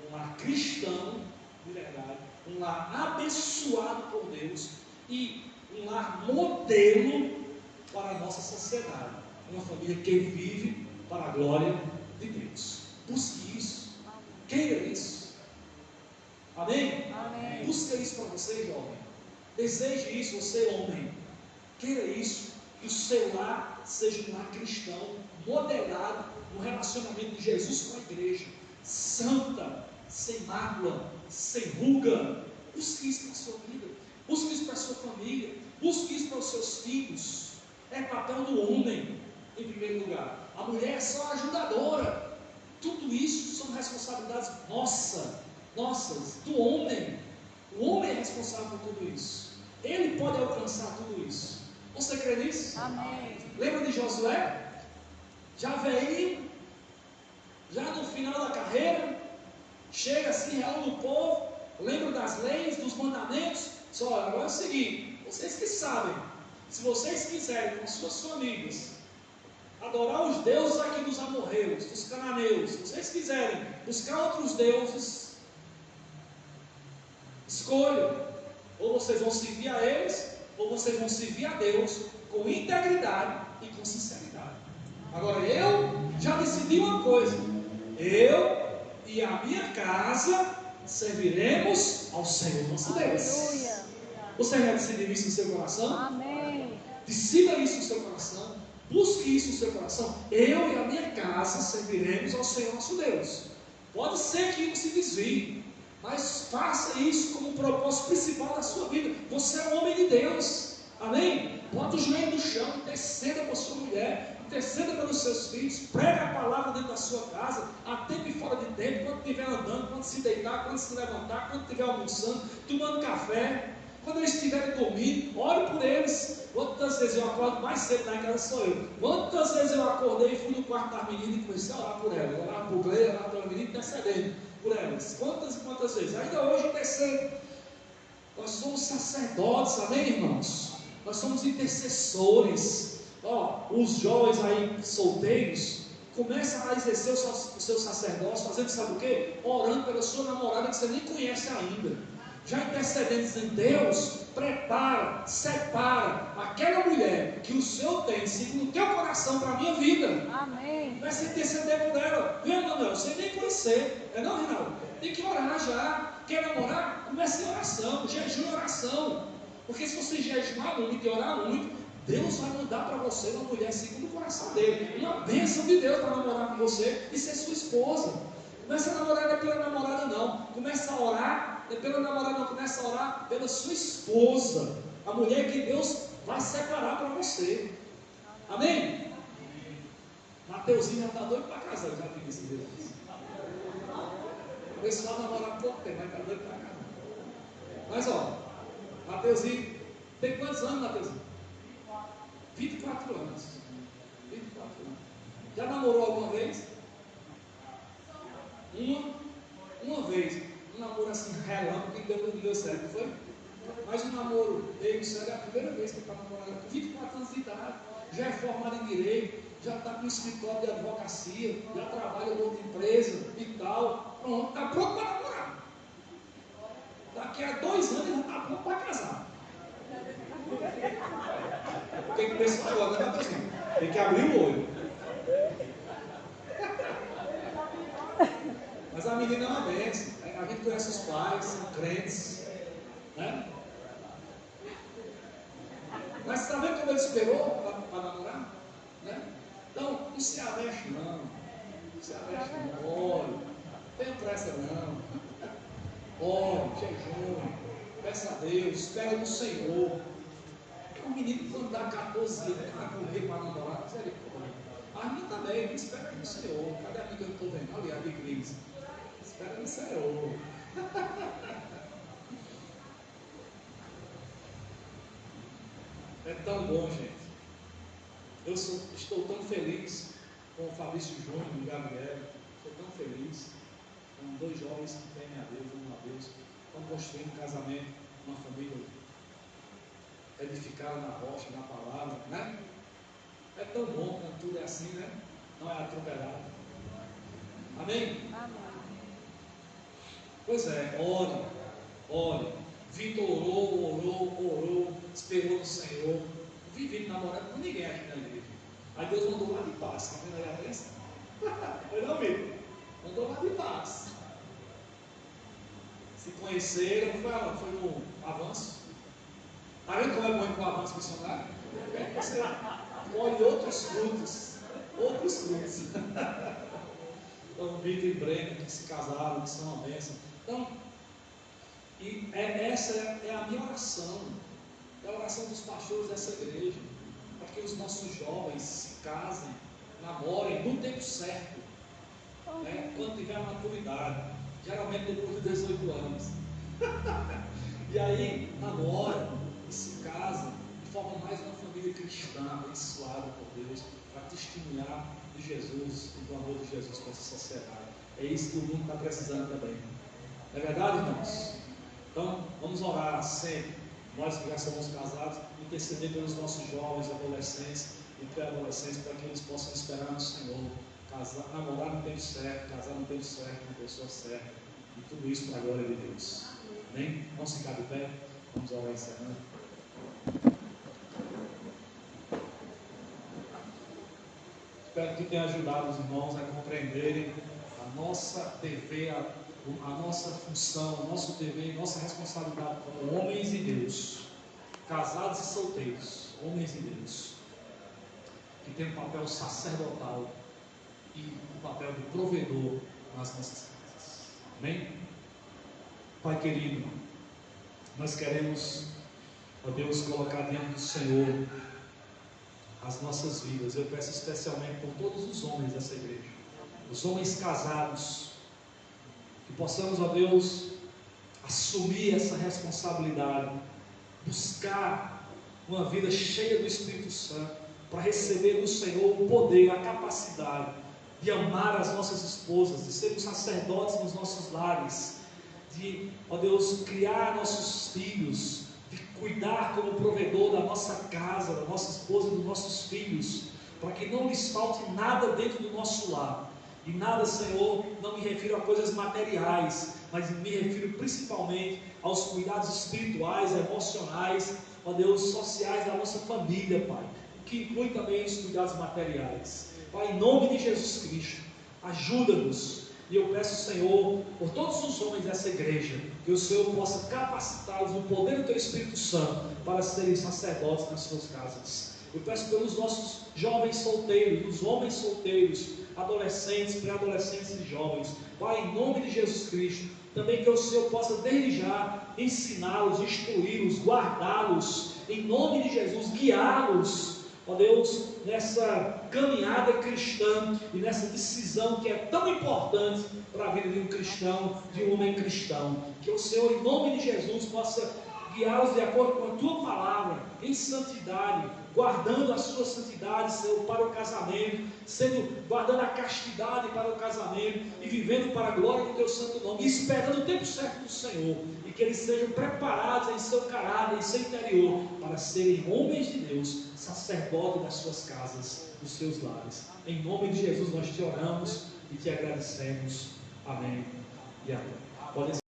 um lar cristão de verdade, um lar abençoado por Deus e um lar modelo para a nossa sociedade. Uma família que vive para a glória de Deus. Busque isso. Queira isso. Amém? Amém. Busque isso para você, jovem. Deseje isso, você, homem. Queira isso. Que o seu lar seja um lar cristão, modelado no relacionamento de Jesus com a igreja. Santa, sem mácula, sem ruga. Busque isso para a sua vida. Busque isso para a sua família. Busque isso para os seus filhos. É papel do homem, em primeiro lugar. A mulher é só ajudadora. Tudo isso são responsabilidades nossas, do homem. O homem é responsável por tudo isso. Ele pode alcançar tudo isso. Você crê nisso? Amém. Lembra de Josué? Já velhinho, já no final da carreira, chega assim, reúne o povo, lembra das leis, dos mandamentos. Só agora é o seguinte, vocês que sabem, se vocês quiserem com suas famílias adorar os deuses aqui dos amorreus, dos cananeus, se vocês quiserem buscar outros deuses, escolham, ou vocês vão servir a eles, ou vocês vão servir a Deus com integridade e com sinceridade. Agora eu já decidi uma coisa, eu e a minha casa serviremos ao Senhor nosso Deus. Aleluia. Você já decidiu isso no seu coração? Amém. Decida isso no seu coração. Busque isso no seu coração. Eu e a minha casa serviremos ao Senhor nosso Deus. Pode ser que não se desvie, mas faça isso como propósito principal da sua vida. Você é um homem de Deus. Amém? Bota o joelho no chão, interceda com a sua mulher, interceda pelos seus filhos, prega a palavra dentro da sua casa, a tempo e fora de tempo, quando estiver andando, quando se deitar, quando se levantar, quando estiver almoçando, tomando café, quando eles estiverem dormindo, ore por eles. Quantas vezes eu acordo mais cedo na casa sou eu. Quantas vezes eu acordei e fui no quarto das meninas e comecei a orar por elas. Orar por Gleia, orar pela menina, intercedendo por elas. Quantas e quantas vezes? Ainda hoje intercedo. Nós somos sacerdotes, amém, irmãos? Nós somos intercessores. Ó, os jovens aí solteiros, Começa a exercer o seu sacerdócio, fazendo sabe o quê? Orando pela sua namorada que você nem conhece ainda. Já intercedendo, dizendo, Deus, prepara, separa aquela mulher que o Senhor tem, segundo o teu coração, para a minha vida. Amém. Vai se interceder por ela. Viu, Manuel? Você nem conhecer. É não, Rinaldo? Tem que orar já. Quer namorar? Comece em oração, jejum e oração. Porque se você jejuar muito e orar muito, Deus vai mandar para você uma mulher segundo o coração dele. Uma bênção de Deus para namorar com você e ser sua esposa. Começa a namorar não é pela namorada não. Começa a orar, não é pela namorada não. Começa a orar pela sua esposa. A mulher que Deus vai separar para você. Amém? Mateuzinho já está doido para casar, já pedi esse Deus. O pessoal namora pouco tempo, mas está doido para casar. Mas ó, Mateuzinho, tem quantos anos, Mateuzinho? 24 anos. 24 anos. Já namorou alguma vez? Uma vez. Um namoro assim, relâmpago, que deu certo, não foi? Mas o namoro dele sério é a primeira vez que ele está namorando, com 24 anos de idade. Já é formado em direito, já está com um escritório de advocacia, já trabalha em outra empresa e tal. Pronto, está pronto para namorar. Daqui a 2 anos ele já está pronto para casar. Tem que pensar agora, né, assim, tem que abrir o olho. Mas a menina é uma bênção. A gente conhece os pais, são crentes, né? Mas está vendo como ele esperou para namorar? Né? Então, não se aveste não. Não se aveste não. Olha, não tenha pressa não. Olha, jejum, peça a Deus, espera no Senhor. Um menino quando dá 14 anos, vai correr para namorar, misericórdia. A minha também, espera no Senhor. Cadê a amiga que eu estou vendo? Ali, a de Cris. Espera no Senhor. É tão bom, gente. Eu estou tão feliz com o Fabrício Júnior e o Gabriel. Estou tão feliz com 2 jovens que temem a Deus, amam a Deus. Estão construindo um casamento, uma família edificada na rocha, na palavra, né? É tão bom quando tudo é assim, né? Não é atropelado. Amém? Amém. Pois é, ore. Vitor orou, esperou no Senhor. Não vi Vitor namorando com ninguém aqui na igreja. Aí Deus mandou lá de paz. Está vendo aí a bênção? Foi não, Vitor? Mandou lá de paz. Se conheceram, foi no avanço. Está vendo como é bom ir para o avanço missionário? Você colhe outros frutos. Então, Vitor e Breno, que se casaram, que são uma bênção. Então, essa é a minha oração, é a oração dos pastores dessa igreja, para que os nossos jovens se casem, namorem no tempo certo, né? Quando tiver maturidade, geralmente depois de 18 anos. E aí, namoram e se casam e formam mais uma família cristã, abençoada por Deus, para testemunhar de Jesus e do amor de Jesus para essa sociedade. É isso que o mundo está precisando também. Não é verdade, irmãos? Então, vamos orar sempre, nós que já somos casados, interceder pelos nossos jovens, adolescentes e pré-adolescentes, para que eles possam esperar no Senhor, casar, namorar no tempo certo, casar no tempo certo, com a pessoa certa, e tudo isso para a glória de Deus. Amém? Vamos ficar de pé, vamos orar encerrando. Espero que tenha ajudado os irmãos a compreenderem a nossa dever, a nossa função, o nosso dever, nossa responsabilidade como homens de Deus, casados e solteiros, homens de Deus, que tem um papel sacerdotal e um papel de provedor nas nossas casas. Amém? Pai querido, nós queremos, ó Deus, colocar diante do Senhor as nossas vidas. Eu peço especialmente por todos os homens dessa igreja, os homens casados, que possamos, ó Deus, assumir essa responsabilidade, buscar uma vida cheia do Espírito Santo, para receber do Senhor o poder, a capacidade de amar as nossas esposas, de sermos sacerdotes nos nossos lares, de, ó Deus, criar nossos filhos, de cuidar como provedor da nossa casa, da nossa esposa e dos nossos filhos, para que não lhes falte nada dentro do nosso lar. E nada, Senhor, não me refiro a coisas materiais, mas me refiro principalmente aos cuidados espirituais, emocionais, ó Deus, sociais da nossa família, Pai, o que inclui também os cuidados materiais. Pai, em nome de Jesus Cristo, ajuda-nos. E eu peço, Senhor, por todos os homens dessa igreja, que o Senhor possa capacitá-los no poder do Teu Espírito Santo para serem sacerdotes nas suas casas. Eu peço pelos nossos jovens solteiros, os homens solteiros, adolescentes, pré-adolescentes e jovens. Pai, em nome de Jesus Cristo, também que o Senhor possa desde já ensiná-los, instruí-los, guardá-los, em nome de Jesus, guiá-los, ó Deus, nessa caminhada cristã e nessa decisão que é tão importante para a vida de um cristão, de um homem cristão. Que o Senhor, em nome de Jesus, possa guiá-los de acordo com a Tua palavra, em santidade, guardando a sua santidade, Senhor, para o casamento, guardando a castidade para o casamento e vivendo para a glória do Teu santo nome, e esperando o tempo certo do Senhor, e que eles sejam preparados em seu caráter, em seu interior, para serem homens de Deus, sacerdotes das suas casas, dos seus lares. Em nome de Jesus nós te oramos e te agradecemos. Amém e amém. Podem